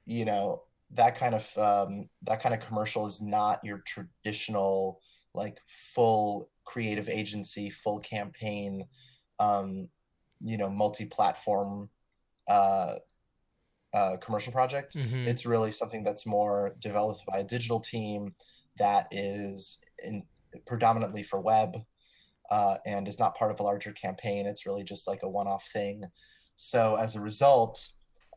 you know, that kind of commercial is not your traditional, like, full creative agency, full campaign, um, multi-platform uh, commercial project. Mm-hmm. It's really something that's more developed by a digital team that is predominantly for web, and is not part of a larger campaign. It's really just like a one-off thing. So as a result,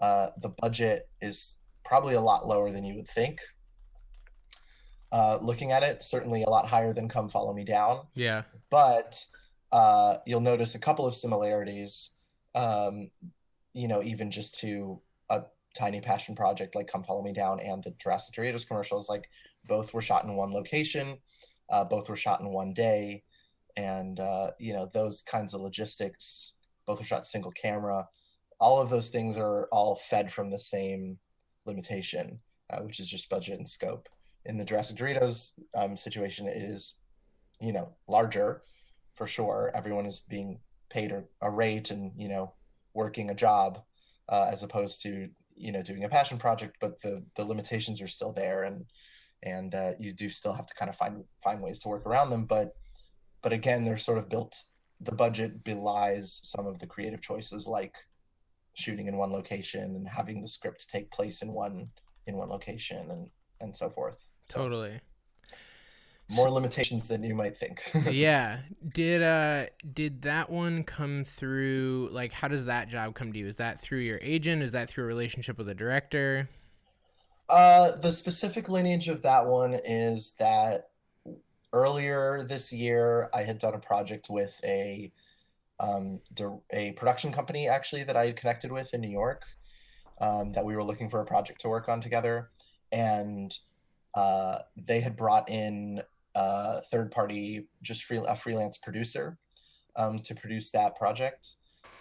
the budget is probably a lot lower than you would think. Looking at it, certainly a lot higher than Come Follow Me Down, Yeah. but you'll notice a couple of similarities, um, even just to a tiny passion project like Come Follow Me Down and the Jurassic Doritos commercials. Like, both were shot in one location, both were shot in one day, and those kinds of logistics. Both were shot single camera. All of those things are all fed from the same limitation, which is just budget and scope. In the Jurassic Doritos situation, it is larger for sure. Everyone is being paid a rate and working a job, as opposed to doing a passion project. But the limitations are still there, and you do still have to kind of find ways to work around them. But again, they're sort of built. The budget belies some of the creative choices, like shooting in one location and having the script take place in one location, and so forth. So Totally. S- more limitations than you might think. Yeah. Did that one come through, like, how does that job come to you? Is that through your agent? Is that through a relationship with a director? The specific lineage of that one is that earlier this year, I had done a project with a production company actually that I had connected with in New York, that we were looking for a project to work on together, and they had brought in a third party, just a freelance producer, to produce that project,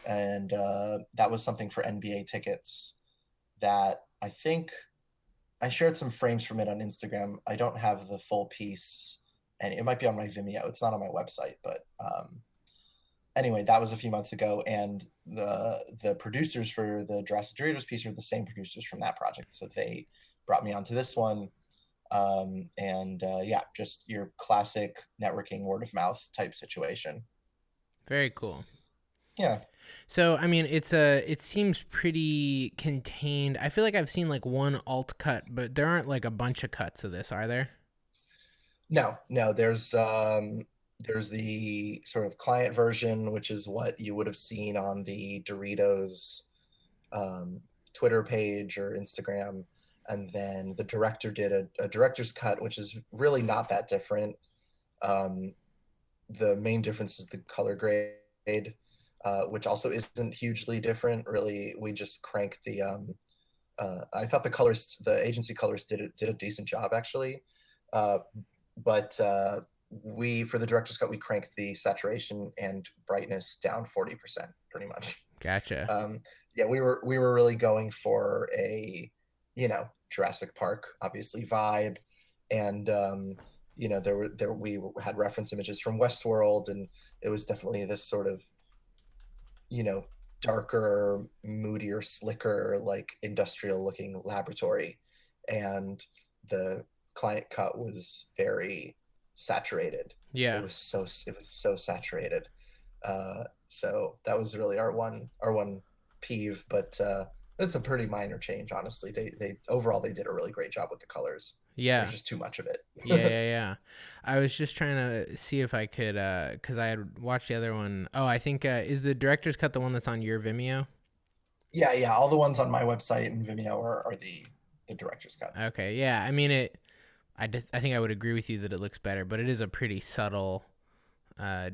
and that was something for NBA tickets that I think I shared some frames from it on Instagram. I don't have the full piece, and it might be on my Vimeo. It's not on my website, but anyway, that was a few months ago, and the producers for the Jurassic Doritos piece are the same producers from that project, so they brought me onto this one, and yeah, just your classic networking word of mouth type situation. Very cool. Yeah. So, I mean, it seems pretty contained. I feel like I've seen like one alt cut, but there aren't like a bunch of cuts of this, are there? No, no, there's the sort of client version, which is what you would have seen on the Doritos um, Twitter page or Instagram. And then the director did a director's cut, which is really not that different. Um, the main difference is the color grade, which also isn't hugely different. Really, we just cranked the. I thought the agency colorist did a decent job actually, uh, but we for the director's cut we cranked the saturation and brightness down 40% pretty much. Gotcha. um, yeah, we were really going for a, Jurassic Park obviously vibe, and there we had reference images from Westworld, and it was definitely this sort of, you know darker, moodier, slicker, like industrial looking laboratory, and the client cut was very saturated. Yeah. It was so saturated. So that was really our one peeve, but it's a pretty minor change, honestly. They overall they did a really great job with the colors. There's Yeah. just too much of Yeah, it. yeah, yeah. I was just trying to see if I could, cause I had watched the other one. Oh, I think is the director's cut the one that's on your Vimeo? Yeah, yeah. All the ones on my website and Vimeo are the director's cut. Okay, yeah. I mean it. I think I would agree with you that it looks better, but it is a pretty subtle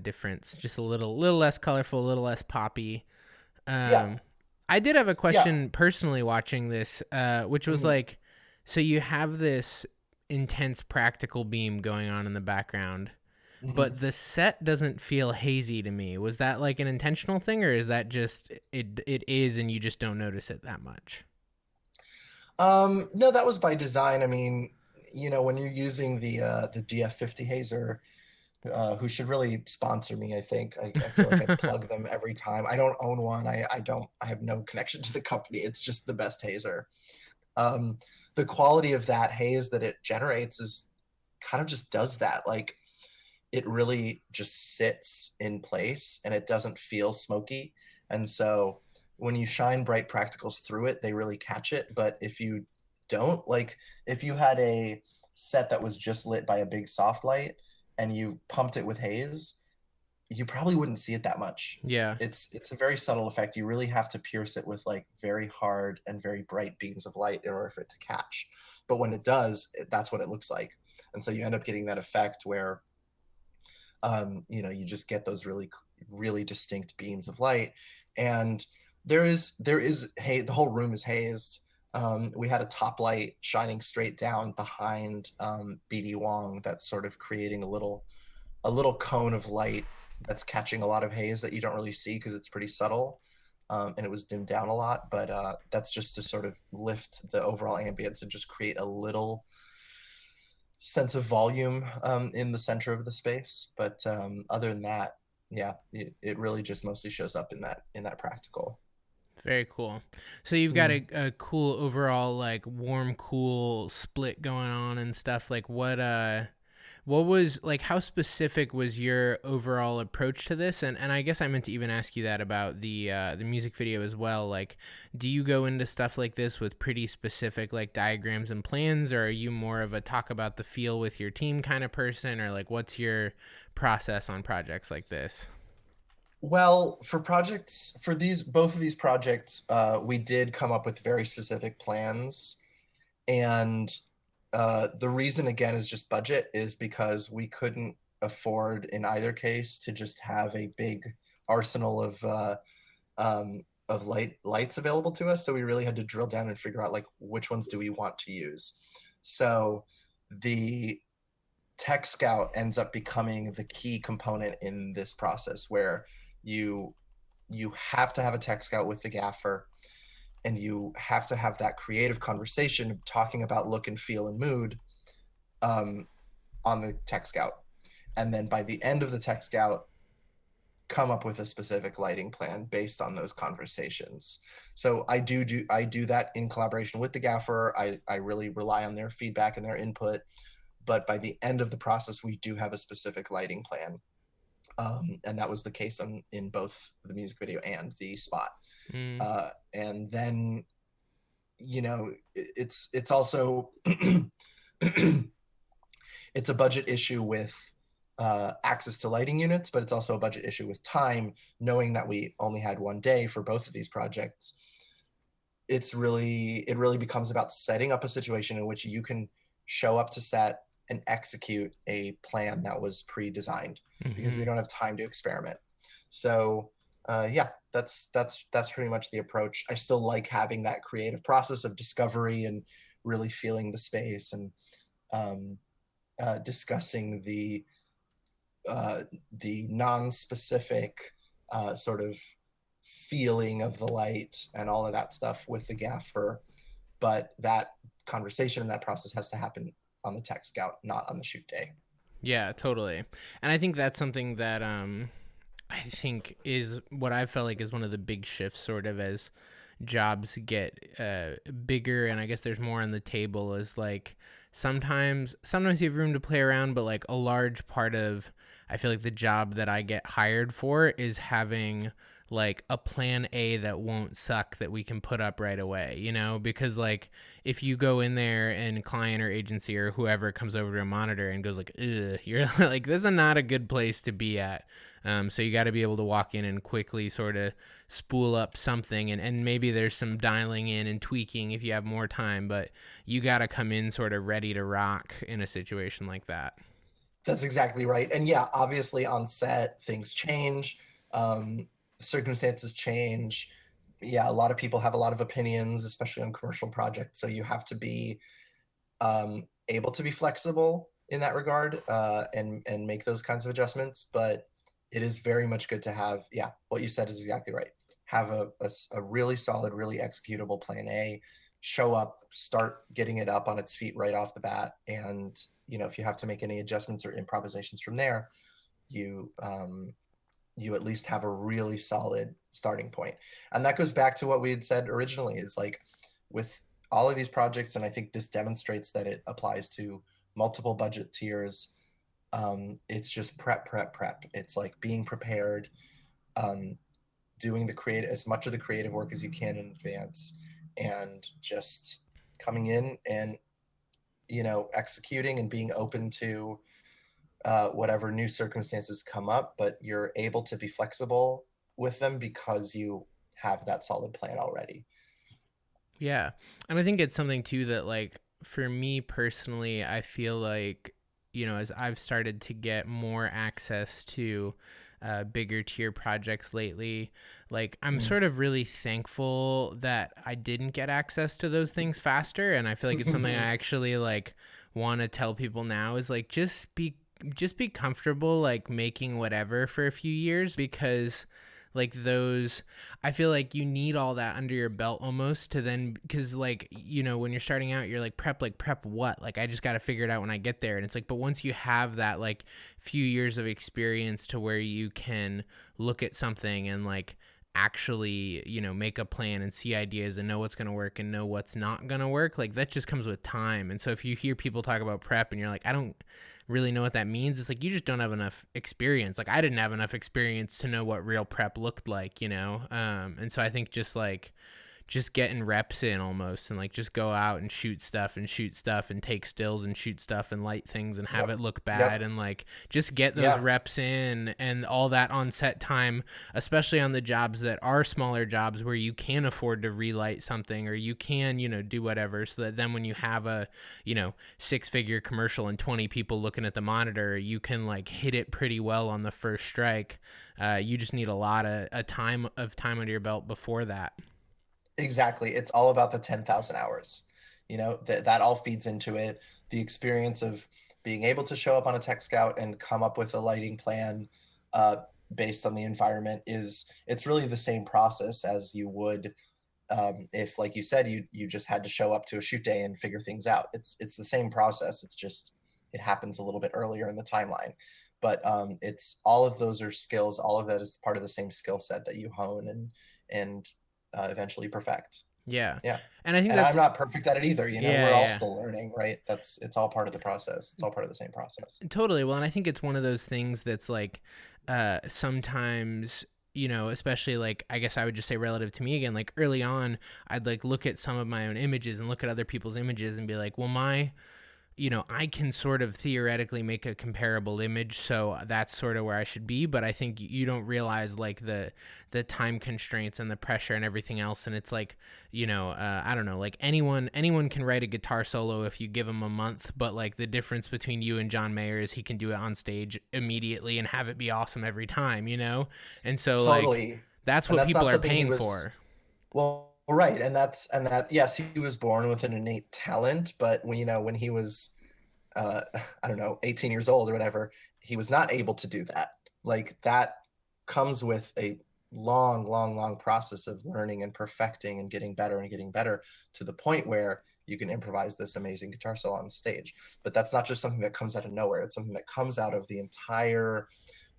difference. Just a little less colorful, a little less poppy. Yeah, Um, I did have a yeah. question personally watching this, which was Hmm. like, so you have this intense practical beam going on in the background, Hmm. but the set doesn't feel hazy to me. Was that like an intentional thing, or is that just it is and you just don't notice it that much? No, that was by design. I mean, when you're using the DF50 hazer, who should really sponsor me, I think. I feel like I plug them every time. I don't own one. I have no connection to the company. It's just the best hazer. Um, the quality of that haze that it generates is kind of just does that. Like, it really just sits in place and it doesn't feel smoky. And so when you shine bright practicals through it, they really catch it. But if you don't, like, if you had a set that was just lit by a big soft light and you pumped it with haze, you probably wouldn't see it that much. Yeah, It's a very subtle effect. You really have to pierce it with like very hard and very bright beams of light in order for it to catch. But when it does, that's what it looks like. And so you end up getting that effect where you just get those really, really distinct beams of light. And there is hey, the whole room is hazed. We had a top light shining straight down behind BD Wong that's sort of creating a little cone of light that's catching a lot of haze that you don't really see because it's pretty subtle. And it was dimmed down a lot, but that's just to sort of lift the overall ambience and just create a little sense of volume in the center of the space. But other than that, yeah, it really just mostly shows up in that practical. very cool. So you've got Mm. a cool overall like warm cool split going on and stuff. Like What was like, how specific was your overall approach to this? And I guess I meant to even ask you that about the music video as well. Like, do you go into stuff like this with pretty specific like diagrams and plans, or are you more of a talk about the feel with your team kind of person, or like what's your process on projects like this? Well, for projects, for these both of these projects, we did come up with very specific plans, and the reason again is just budget, is because we couldn't afford in either case to just have a big arsenal of lights available to us. So we really had to drill down and figure out like which ones do we want to use. So the tech scout ends up becoming the key component in this process, where you you have to have a tech scout with the gaffer, and you have to have that creative conversation talking about look and feel and mood, um, on the tech scout, and then by the end of the tech scout come up with a specific lighting plan based on those conversations. So I do that in collaboration with the gaffer. I really rely on their feedback and their input, but by the end of the process we do have a specific lighting plan, and that was the case in both the music video and the spot. Mm. And then it's also it's a budget issue with access to lighting units, but it's also a budget issue with time, knowing that we only had one day for both of these projects. It really becomes about setting up a situation in which you can show up to set and execute a plan that was pre-designed, because we Mm-hmm. don't have time to experiment. So yeah, that's pretty much the approach. I still like having that creative process of discovery and really feeling the space, and um, discussing the non-specific sort of feeling of the light and all of that stuff with the gaffer. But that conversation and that process has to happen on the tech scout, not on the shoot day. Yeah, totally. And I think that's something that I think is what I felt like is one of the big shifts, sort of as jobs get bigger, and I guess there's more on the table. Is like sometimes you have room to play around, but like a large part of, I feel like, the job that I get hired for is having like a plan A that won't suck that we can put up right away, because like if you go in there and client or agency or whoever comes over to a monitor and goes like, ugh, you're like, this is not a good place to be at. So you got to be able to walk in and quickly sort of spool up something, and maybe there's some dialing in and tweaking if you have more time, but you got to come in sort of ready to rock in a situation like that. That's exactly right. And yeah, obviously on set things change, circumstances change. Yeah, a lot of people have a lot of opinions, especially on commercial projects. So you have to be able to be flexible in that regard, and make those kinds of adjustments. But it is very much good to have, yeah, what you said is exactly right. Have a really solid, really executable plan A, show up, start getting it up on its feet right off the bat. And, if you have to make any adjustments or improvisations from there, you, you at least have a really solid starting point. And that goes back to what we had said originally, is like with all of these projects, and I think this demonstrates that it applies to multiple budget tiers. It's just prep, prep, prep. It's like being prepared, um, doing the creative, as much of the creative work as you can in advance, and just coming in and executing and being open to whatever new circumstances come up. But you're able to be flexible with them because you have that solid plan already. Yeah. And I think it's something too that, like, for me personally, I feel like, as I've started to get more access to bigger tier projects lately, like, I'm Mm. sort of really thankful that I didn't get access to those things faster. And I feel like it's something I actually like want to tell people now, is like, just be comfortable like making whatever for a few years, because like those, I feel like you need all that under your belt almost to then, because like, when you're starting out, you're like prep what, like I just got to figure it out when I get there. And it's like, but once you have that like few years of experience to where you can look at something and like actually make a plan and see ideas and know what's going to work and know what's not going to work, like that just comes with time. And so if you hear people talk about prep and you're like, really know what that means. It's like you just don't have enough experience. Like I didn't have enough experience to know what real prep looked like, you know? And so I think just getting reps in almost, and like just go out and shoot stuff and take stills and shoot stuff and light things and have Yep. it look bad, Yep. and like just get those Yeah. reps in and all that on set time, especially on the jobs that are smaller jobs where you can afford to relight something or you can, you know, do whatever, so that then when you have a, you know, 6-figure commercial and 20 people looking at the monitor, you can like hit it pretty well on the first strike. You just need a lot of time under your belt before that. Exactly. It's all about the 10,000 hours. You know, that all feeds into it. The experience of being able to show up on a tech scout and come up with a lighting plan uh, based on the environment it's really the same process as you would if, like you said, you just had to show up to a shoot day and figure things out. It's the same process. It's just it happens a little bit earlier in the timeline. But it's all of those are skills. All of that is part of the same skill set that you hone and eventually perfect. Yeah. Yeah. And I think And I'm that's, not perfect at it either. We're yeah, all yeah. still learning, right? It's all part of the process. It's all part of the same process. Totally. Well, and I think it's one of those things that's like sometimes, you know, especially like I guess I would just say relative to me again, like early on, I'd like look at some of my own images and look at other people's images and be like, well, my, you know, I can sort of theoretically make a comparable image, so that's sort of where I should be. But I think you don't realize like the time constraints and the pressure and everything else. And it's like, you know, I don't know, like anyone can write a guitar solo if you give them a month. But like the difference between you and John Mayer is he can do it on stage immediately and have it be awesome every time, you know. And so like Totally. that's And what that's people not are something he paying was for. well, right. And that yes, he was born with an innate talent, but when he was I don't know, 18 years old or whatever, he was not able to do that. Like that comes with a long, long, long process of learning and perfecting and getting better to the point where you can improvise this amazing guitar solo on stage. But that's not just something that comes out of nowhere. It's something that comes out of the entire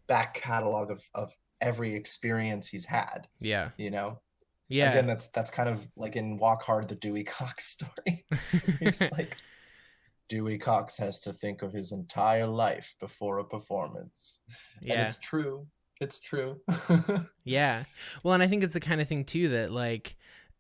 back catalog of every experience he's had, Yeah. you know? Yeah. Again, that's kind of like in Walk Hard, the Dewey Cox story. He's like, Dewey Cox has to think of his entire life before a performance. And Yeah. it's true. It's true. Yeah. Well, and I think it's the kind of thing too that like,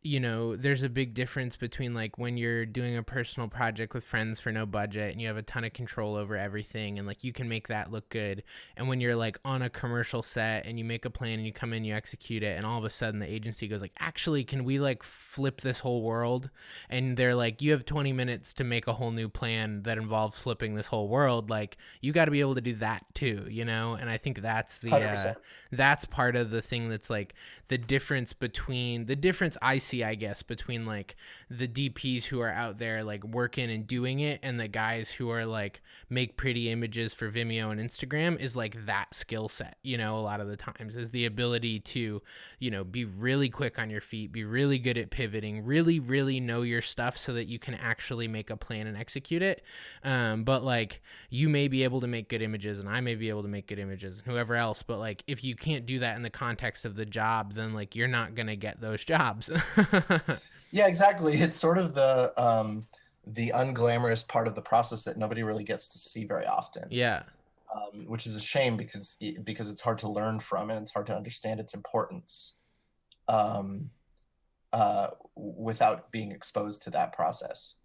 you know, there's a big difference between like when you're doing a personal project with friends for no budget and you have a ton of control over everything and like you can make that look good. And when you're like on a commercial set and you make a plan and you come in, you execute it, and all of a sudden the agency goes like, actually, can we like flip this whole world? And they're like, you have 20 minutes to make a whole new plan that involves flipping this whole world. Like you got to be able to do that too, you know? And I think $100%. that's part of the thing that's like the difference I see, I guess, between like the DPs who are out there like working and doing it and the guys who are like make pretty images for Vimeo and Instagram is like that skill set, you know, a lot of the times is the ability to, you know, be really quick on your feet, be really good at pivoting, really, really know your stuff so that you can actually make a plan and execute it. But like you may be able to make good images and I may be able to make good images and whoever else, but like if you can't do that in the context of the job, then like you're not gonna get those jobs. Yeah, exactly. It's sort of the unglamorous part of the process that nobody really gets to see very often, Yeah. which is a shame because it's hard to learn from and it's hard to understand its importance um, without being exposed to that process.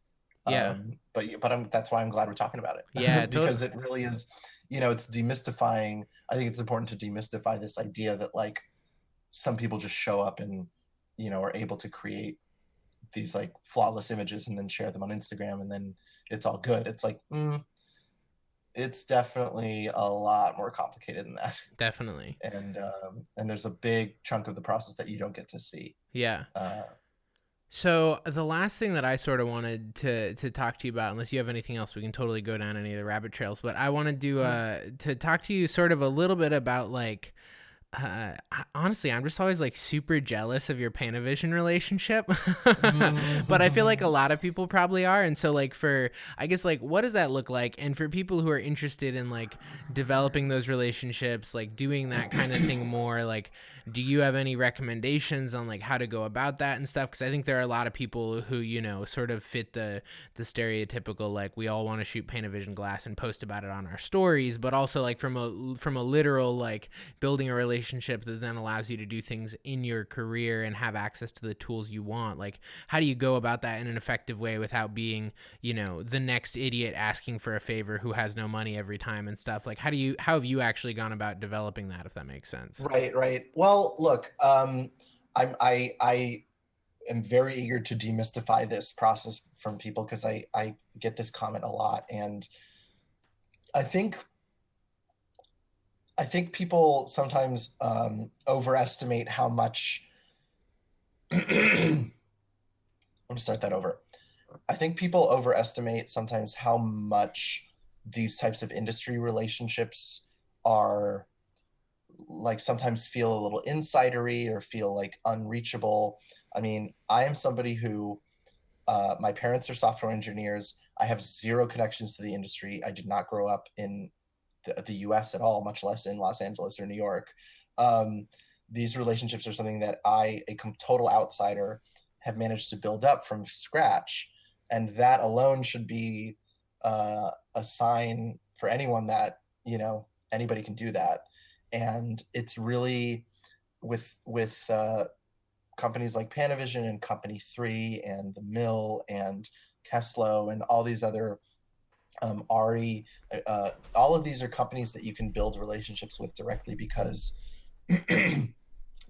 Yeah. But that's why I'm glad we're talking about Yeah, it because it really is, it's demystifying. I think it's important to demystify this idea that like some people just show up and are able to create these like flawless images and then share them on Instagram and then it's all good. It's like it's definitely a lot more complicated than that. definitely. And there's a big chunk of the process that you don't get to see. Yeah. Uh, So the last thing that I sort of wanted to talk to you about, unless you have anything else, we can totally go down any of the rabbit trails. But I wanted to talk to you sort of a little bit about like Honestly, I'm just always like super jealous of your Panavision relationship. But I feel like a Mm. lot of people probably are. And so, like, I guess, like, what does that look like? And for people who are interested in like developing those relationships, like doing that kind of thing more, like, do you have any recommendations on like how to go about that and stuff? Because I think there are a lot of people who, sort of fit the stereotypical, like, we all want to shoot Panavision glass and post about it on our stories, but also like from a literal, like, building a relationship that then allows you to do things in your career and have access to the tools you want. Like, how do you go about that in an effective way without being, the next idiot asking for a favor who has no money every time and stuff? Like, how have you actually gone about developing that, if that makes sense? Right, right. Well, look, I am very eager to demystify this process from people because I get this comment a lot, and I think I think people sometimes overestimate how much. I'm gonna start that over. I think people overestimate sometimes how much these types of industry relationships are, like, sometimes feel a little insidery or feel like unreachable. I mean, I am somebody who my parents are software engineers. I have zero connections to the industry. I did not grow up in the US at all, much less in Los Angeles or New York. Um, these relationships are something that I, a total outsider, have managed to build up from scratch. And that alone should be a sign for anyone that, anybody can do that. And it's really with companies like Panavision and Company 3 and The Mill and Keslo and all these other Arri, all of these are companies that you can build relationships with directly because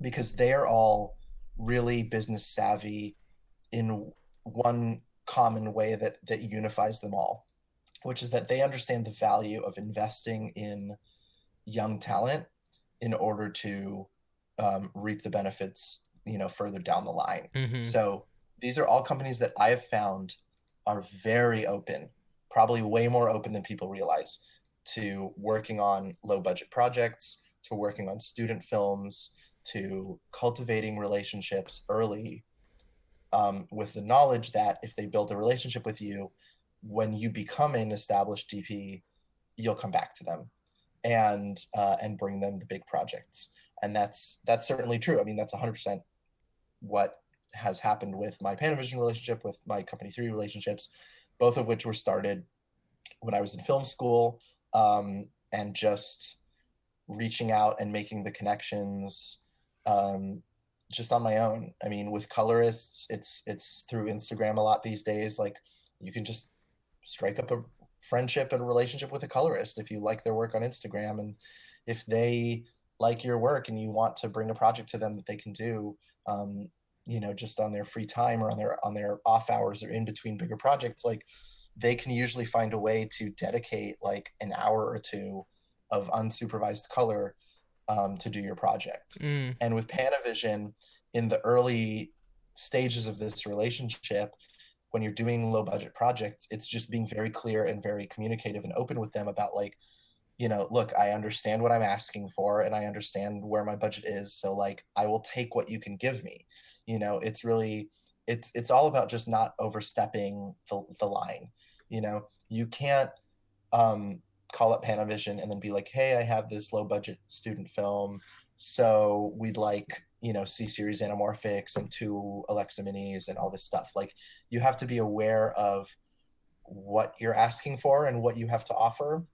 because they're all really business savvy in one common way that unifies them all, which is that they understand the value of investing in young talent in order to reap the benefits, further down the line. Mm-hmm. So these are all companies that I have found are very open, probably way more open than people realize, to working on low budget projects, to working on student films, to cultivating relationships early, with the knowledge that if they build a relationship with you, when you become an established DP, you'll come back to them and bring them the big projects. And that's certainly true. I mean, that's 100% what has happened with my Panavision relationship, with my Company 3 relationships, both of which were started when I was in film school, and just reaching out and making the connections, just on my own. I mean, with colorists, it's through Instagram a lot these days. Like, you can just strike up a friendship and a relationship with a colorist if you like their work on Instagram, and if they like your work and you want to bring a project to them that they can do, just on their free time or on their off hours or in between bigger projects, like, they can usually find a way to dedicate like an hour or two of unsupervised color, to do your project. Mm. And with Panavision, in the early stages of this relationship, when you're doing low budget projects, it's just being very clear and very communicative and open with them about, like, look, I understand what I'm asking for and I understand where my budget is. So, like, I will take what you can give me. It's really, it's all about just not overstepping the line. You can't, call up Panavision and then be like, hey, I have this low budget student film. So we'd like, C series anamorphics and 2 Alexa minis and all this stuff. Like, you have to be aware of what you're asking for and what you have to offer.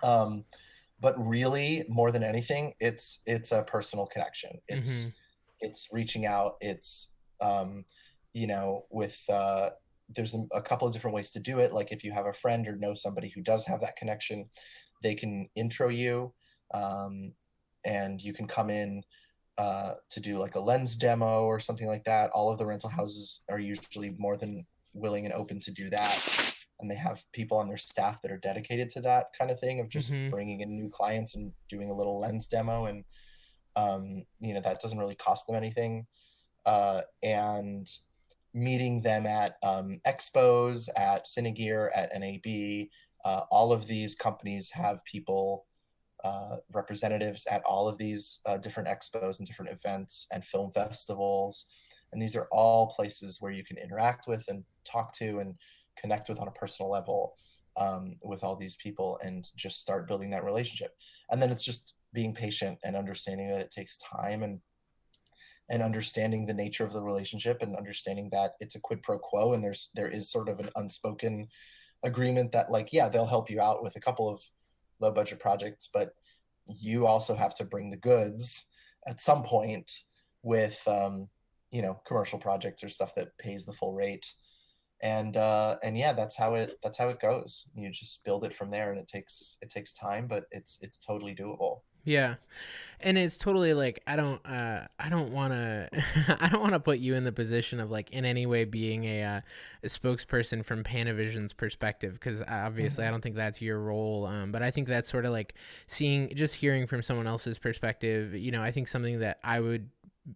Um, but really, more than anything, it's a personal connection. Mm-hmm. It's reaching out. It's, with there's a couple of different ways to do it. Like, if you have a friend or know somebody who does have that connection, they can intro you, and you can come in to do like a lens demo or something like that. All of the rental houses are usually more than willing and open to do that. And they have people on their staff that are dedicated to that kind of thing, of just Mm-hmm. bringing in new clients and doing a little lens demo. And, that doesn't really cost them anything. And meeting them at expos, at Cinegear, at NAB. All of these companies have people representatives at all of these different expos and different events and film festivals. And these are all places where you can interact with and talk to and connect with on a personal level with all these people and just start building that relationship. And then it's just being patient and understanding that it takes time, and understanding the nature of the relationship, and understanding that it's a quid pro quo, and there is sort of an unspoken agreement that, like, yeah, they'll help you out with a couple of low budget projects, but you also have to bring the goods at some point with commercial projects or stuff that pays the full rate. And yeah, that's how it goes. You just build it from there, and it takes time, but it's totally doable. Yeah. And it's totally like I don't want to I don't want to put you in the position of like in any way being a spokesperson from Panavision's perspective, because obviously I Mm-hmm. don't think that's your role, but I think that's sort of like just hearing from someone else's perspective. I think something that I would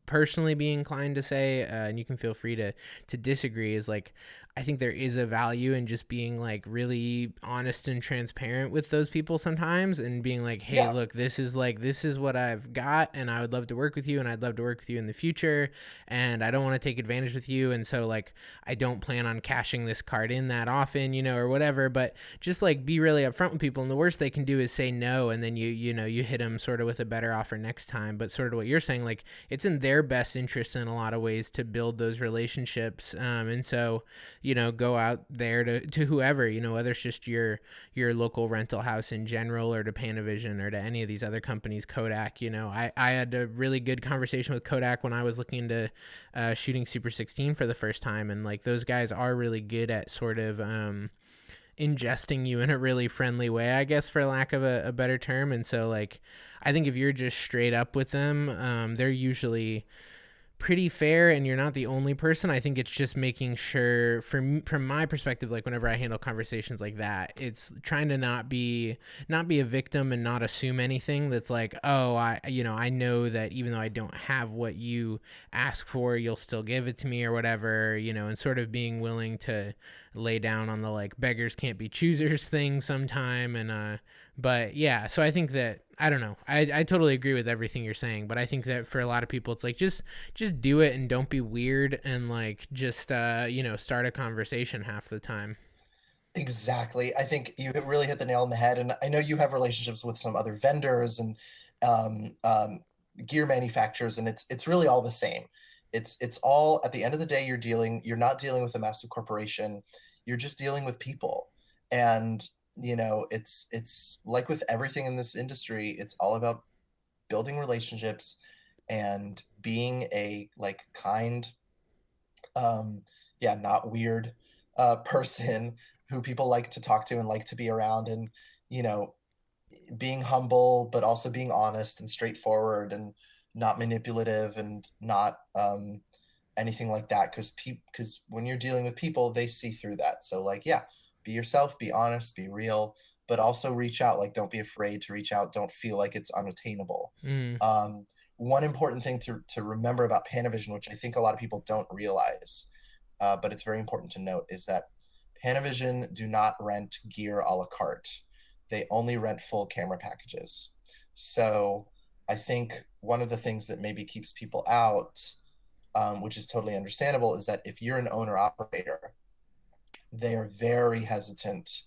personally be inclined to say, and you can feel free to disagree, is like I think there is a value in just being like really honest and transparent with those people sometimes, and being like, hey, Yeah. look, this is what I've got, and I would love to work with you, and I'd love to work with you in the future, and I don't want to take advantage with you, and so like I don't plan on cashing this card in that often, or whatever. But just like be really upfront with people, and the worst they can do is say no, and then you hit them sort of with a better offer next time. But sort of what you're saying, like it's in their best interest in a lot of ways to build those relationships, and so go out there to whoever, whether it's just your local rental house in general, or to Panavision, or to any of these other companies, Kodak. I had a really good conversation with Kodak when I was looking into shooting Super 16 for the first time, and like those guys are really good at sort of ingesting you in a really friendly way, I guess, for lack of a better term. And so like I think if you're just straight up with them, they're usually pretty fair, and you're not the only person. I think it's just making sure, from my perspective, like whenever I handle conversations like that, it's trying to not be a victim, and not assume anything that's like, oh, I know that even though I don't have what you ask for, you'll still give it to me, or whatever, and sort of being willing to lay down on the like beggars can't be choosers thing sometime. And but yeah, so I think that, I don't know, I totally agree with everything you're saying, but I think that for a lot of people it's like just do it, and don't be weird, and like just start a conversation half the time. Exactly. I think you really hit the nail on the head. And I know you have relationships with some other vendors and um, um, gear manufacturers, and it's really all the same. It's all, at the end of the day, you're not dealing with a massive corporation. You're just dealing with people. And it's like with everything in this industry, it's all about building relationships and being a like kind, um, yeah, not weird person who people like to talk to and like to be around, and you know, being humble but also being honest and straightforward and not manipulative and not anything like that. Because when you're dealing with people, they see through that. So like, yeah, be yourself, be honest, be real, but also reach out. Like, don't be afraid to reach out. Don't feel like it's unattainable. Mm. One important thing to remember about Panavision, which I think a lot of people don't realize, but it's very important to note, is that Panavision do not rent gear a la carte. They only rent full camera packages. So I think one of the things that maybe keeps people out, which is totally understandable, is that if you're an owner operator, they are very hesitant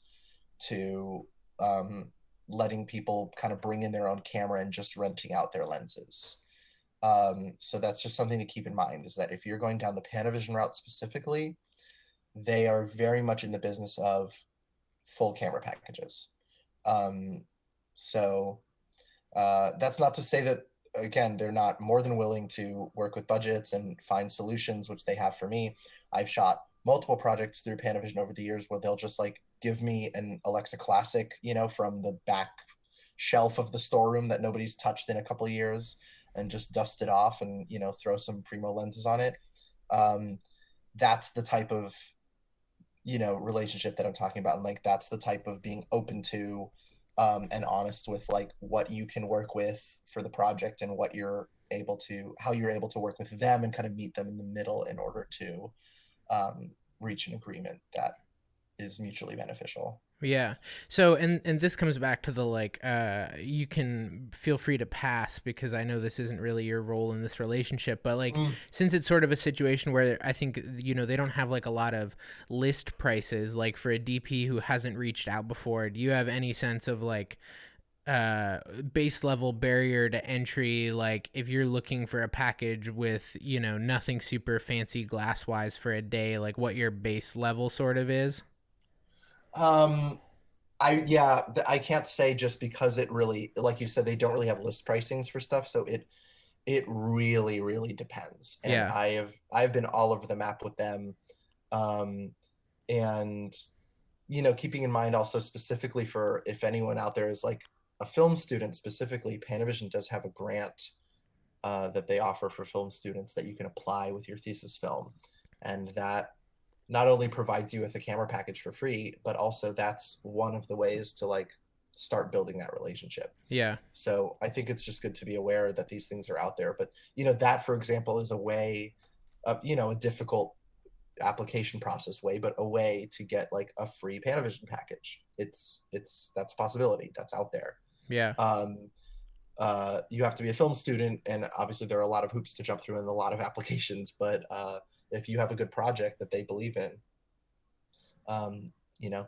to letting people kind of bring in their own camera and just renting out their lenses. So that's just something to keep in mind, is that if you're going down the Panavision route specifically, they are very much in the business of full camera packages. Um, so that's not to say that, again, they're not more than willing to work with budgets and find solutions, which they have for me. I've shot multiple projects through Panavision over the years where they'll just like give me an Alexa Classic, from the back shelf of the storeroom that nobody's touched in a couple of years, and just dust it off and throw some Primo lenses on it. Um, that's the type of relationship that I'm talking about, and like that's the type of being open to and honest with like what you can work with for the project, and how you're able to work with them and kind of meet them in the middle in order to reach an agreement that is mutually beneficial. Yeah. So and this comes back to the like you can feel free to pass because I know this isn't really your role in this relationship, but like Mm. since it's sort of a situation where I think they don't have like a lot of list prices like for a DP who hasn't reached out before, do you have any sense of like base level barrier to entry, like if you're looking for a package with nothing super fancy glass wise for a day, like what your base level sort of is? Um, I can't say just because it really, like you said, they don't really have list pricings for stuff, so it really really depends. And Yeah. I've been all over the map with them, um, and keeping in mind also specifically for if anyone out there is like a film student specifically, Panavision does have a grant that they offer for film students that you can apply with your thesis film, and that not only provides you with a camera package for free, but also that's one of the ways to like start building that relationship. Yeah. So I think it's just good to be aware that these things are out there. But that for example is a way of, a difficult application process way, but a way to get like a free Panavision package. It's that's a possibility that's out there. Yeah. Um, you have to be a film student, and obviously there are a lot of hoops to jump through and a lot of applications. But if you have a good project that they believe in, um, you know,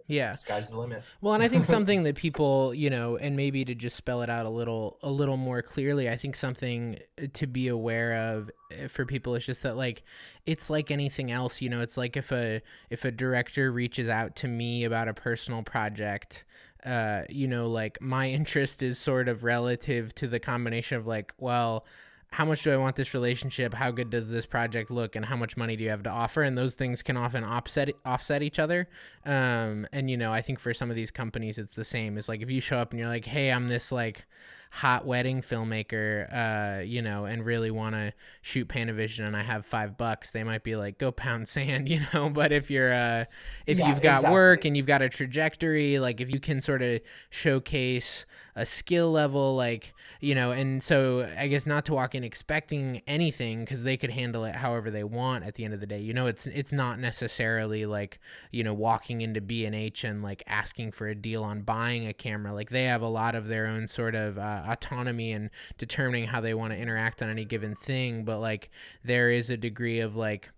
Yeah. sky's the limit. Well, and I think something that people, and maybe to just spell it out a little more clearly, I think something to be aware of for people is just that like it's like anything else, it's like if a director reaches out to me about a personal project, like my interest is sort of relative to the combination of like, well, how much do I want this relationship? How good does this project look? And how much money do you have to offer? And those things can often offset each other. And I think for some of these companies, it's the same. It's like if you show up and you're like, hey, I'm this like hot wedding filmmaker, and really want to shoot Panavision, and I have $5, they might be like, go pound sand. But if Yeah, you've got work exactly. and you've got a trajectory, like if you can sort of showcase a skill level, like and so I guess not to walk in expecting anything because they could handle it however they want at the end of the day. It's not necessarily like walking into B&H and like asking for a deal on buying a camera. Like they have a lot of their own sort of autonomy and determining how they want to interact on any given thing. But like there is a degree of like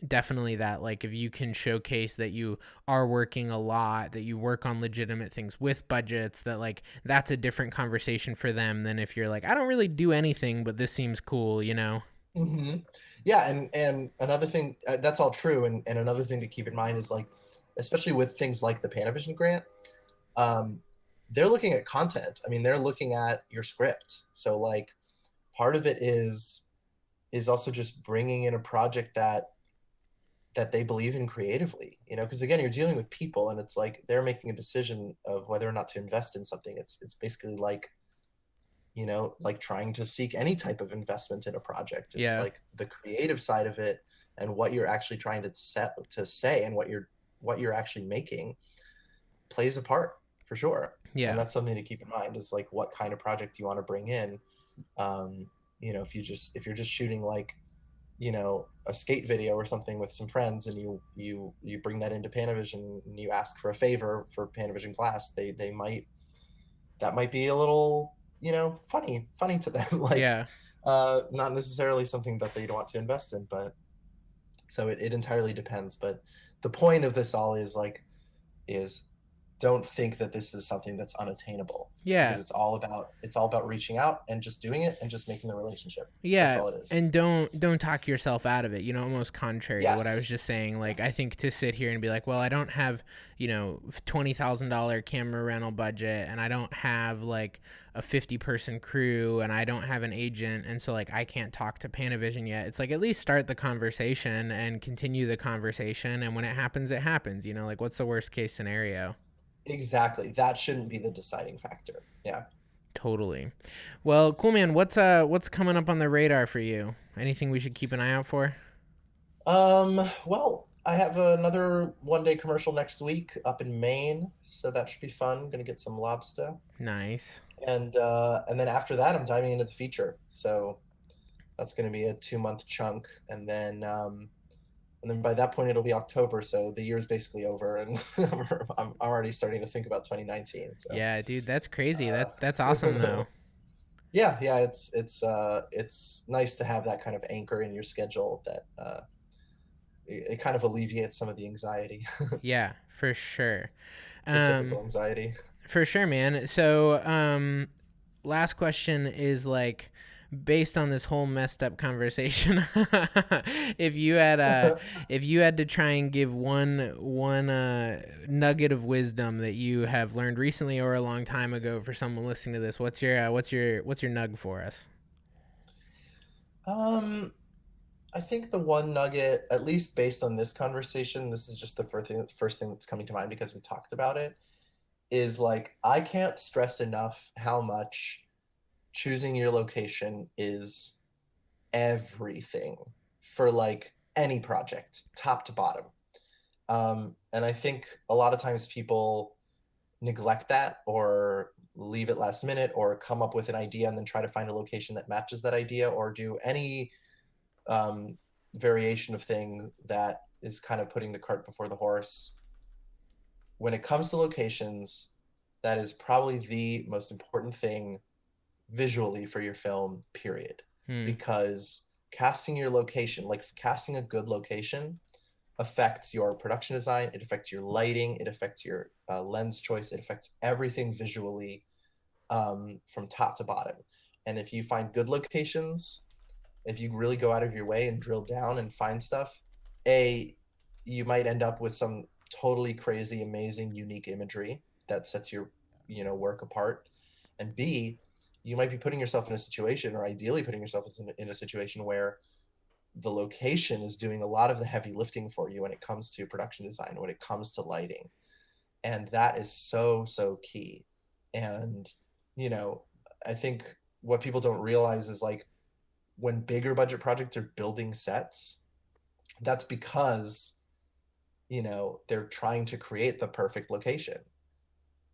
definitely that like if you can showcase that you are working a lot, that you work on legitimate things with budgets, that like that's a different conversation for them than if you're like, I don't really do anything but this seems cool. Hmm. Yeah, and another thing, that's all true, and another thing to keep in mind is like, especially with things like the Panavision grant, um, they're looking at content. I mean, they're looking at your script. So like, part of it is also just bringing in a project that they believe in creatively. Because again, you're dealing with people, and it's like they're making a decision of whether or not to invest in something. It's basically like like trying to seek any type of investment in a project. It's Yeah. like the creative side of it and what you're actually trying to say and what you're actually making plays a part for sure. And Yeah. that's something to keep in mind is like what kind of project you want to bring in. um if you're just shooting like a skate video or something with some friends, and you bring that into Panavision and you ask for a favor for Panavision glass, they might that might be a little funny to them. Like, Yeah. not necessarily something that they don't want to invest in. But so it entirely depends. But the point of this all is don't think that this is something that's unattainable, because Yeah. it's all about reaching out and just doing it and just making the relationship. That's Yeah, all it is. and don't talk yourself out of it. Almost contrary to what I was Yes. just saying. Like I Yes. think to sit here and be like, well, I don't have $20,000 camera rental budget, and I don't have like a 50-person crew, and I don't have an agent, and so like I can't talk to Panavision yet. It's like at least start the conversation and continue the conversation, and when it happens, it happens. Like what's the worst case scenario? Exactly. That shouldn't be the deciding factor. Yeah. Totally. Well, cool, man. What's coming up on the radar for you? Anything we should keep an eye out for? Well, I have another one day commercial next week up in Maine, so that should be fun. Gonna get some lobster. Nice. And then after that I'm diving into the feature. So that's gonna be a 2-month chunk. And then And then by that point it'll be October, so the year's basically over, and I'm already starting to think about 2019. So Yeah, dude, that's crazy. That's awesome uh, though. yeah, it's nice to have that kind of anchor in your schedule that it kind of alleviates some of the anxiety, Yeah, for sure. the Um, typical anxiety. for sure, man. So, last question is like based on this whole messed up conversation. if you had if you had to try and give one nugget of wisdom that you have learned recently or a long time ago for someone listening to this, what's your nug for us? um I think the one nugget, at least based on this conversation, this is just the first thing that's coming to mind because we talked about it, is like I can't stress enough how much choosing your location is everything for like any project, top to bottom. And I think a lot of times people neglect that or leave it last minute or come up with an idea and then try to find a location that matches that idea or do any um, variation of thing that is kind of putting the cart before the horse. When it comes to locations, that is probably the most important thing visually for your film, period. Hmm. Because casting your location, like casting a good location, affects your production design, it affects your lighting, it affects your lens choice, it affects everything visually from top to bottom. And if you find good locations, if you really go out of your way and drill down and find stuff, A, you might end up with some totally crazy, amazing, unique imagery that sets your, work apart. And B, you might be putting yourself in a situation, or ideally putting yourself in a situation where the location is doing a lot of the heavy lifting for you when it comes to production design, when it comes to lighting. And that is so, so key. And, you know, I think what people don't realize is like when bigger budget projects are building sets, that's because, they're trying to create the perfect location.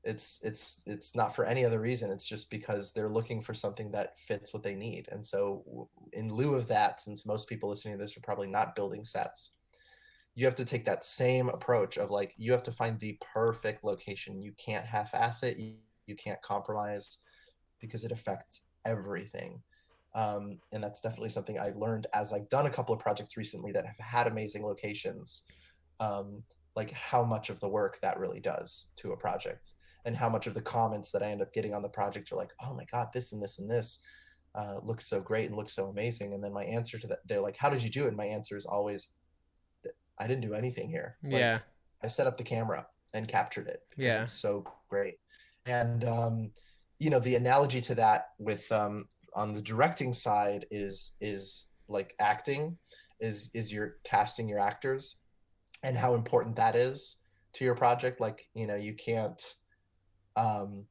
It's not for any other reason. It's just because they're looking for something that fits what they need. And so in lieu of that, since most people listening to this are probably not building sets, you have to take that same approach of like you have to find the perfect location. You can't half-ass it. You can't compromise because it affects everything. And that's definitely something I've learned as I've done a couple of projects recently that have had amazing locations. Um, like how much of the work that really does to a project, and how much of the comments that I end up getting on the project are like, "Oh my god, this and this and this looks so great and looks so amazing." And then my answer to that, they're like, "How did you do it?" And my answer is always, "I didn't do anything here. Yeah. Like I set up the camera and captured it because Yeah. it's so great." And the analogy to that with on the directing side is like acting, is you're casting your actors and how important that is to your project. Like, you can't um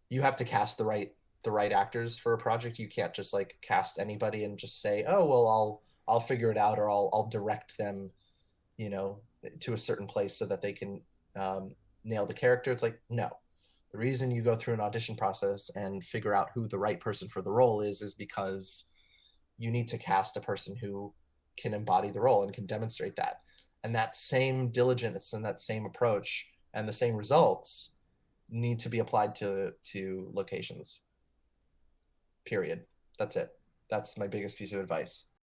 you have to cast the right actors for a project. You can't just like cast anybody and just say, "Oh, well, I'll figure it out," or I'll direct them, you know, to a certain place so that they can nail the character. It's like, no. The reason you go through an audition process and figure out who the right person for the role is because you need to cast a person who can embody the role and can demonstrate that. And that same diligence and that same approach and the same results need to be applied to locations. Period. That's it. That's my biggest piece of advice.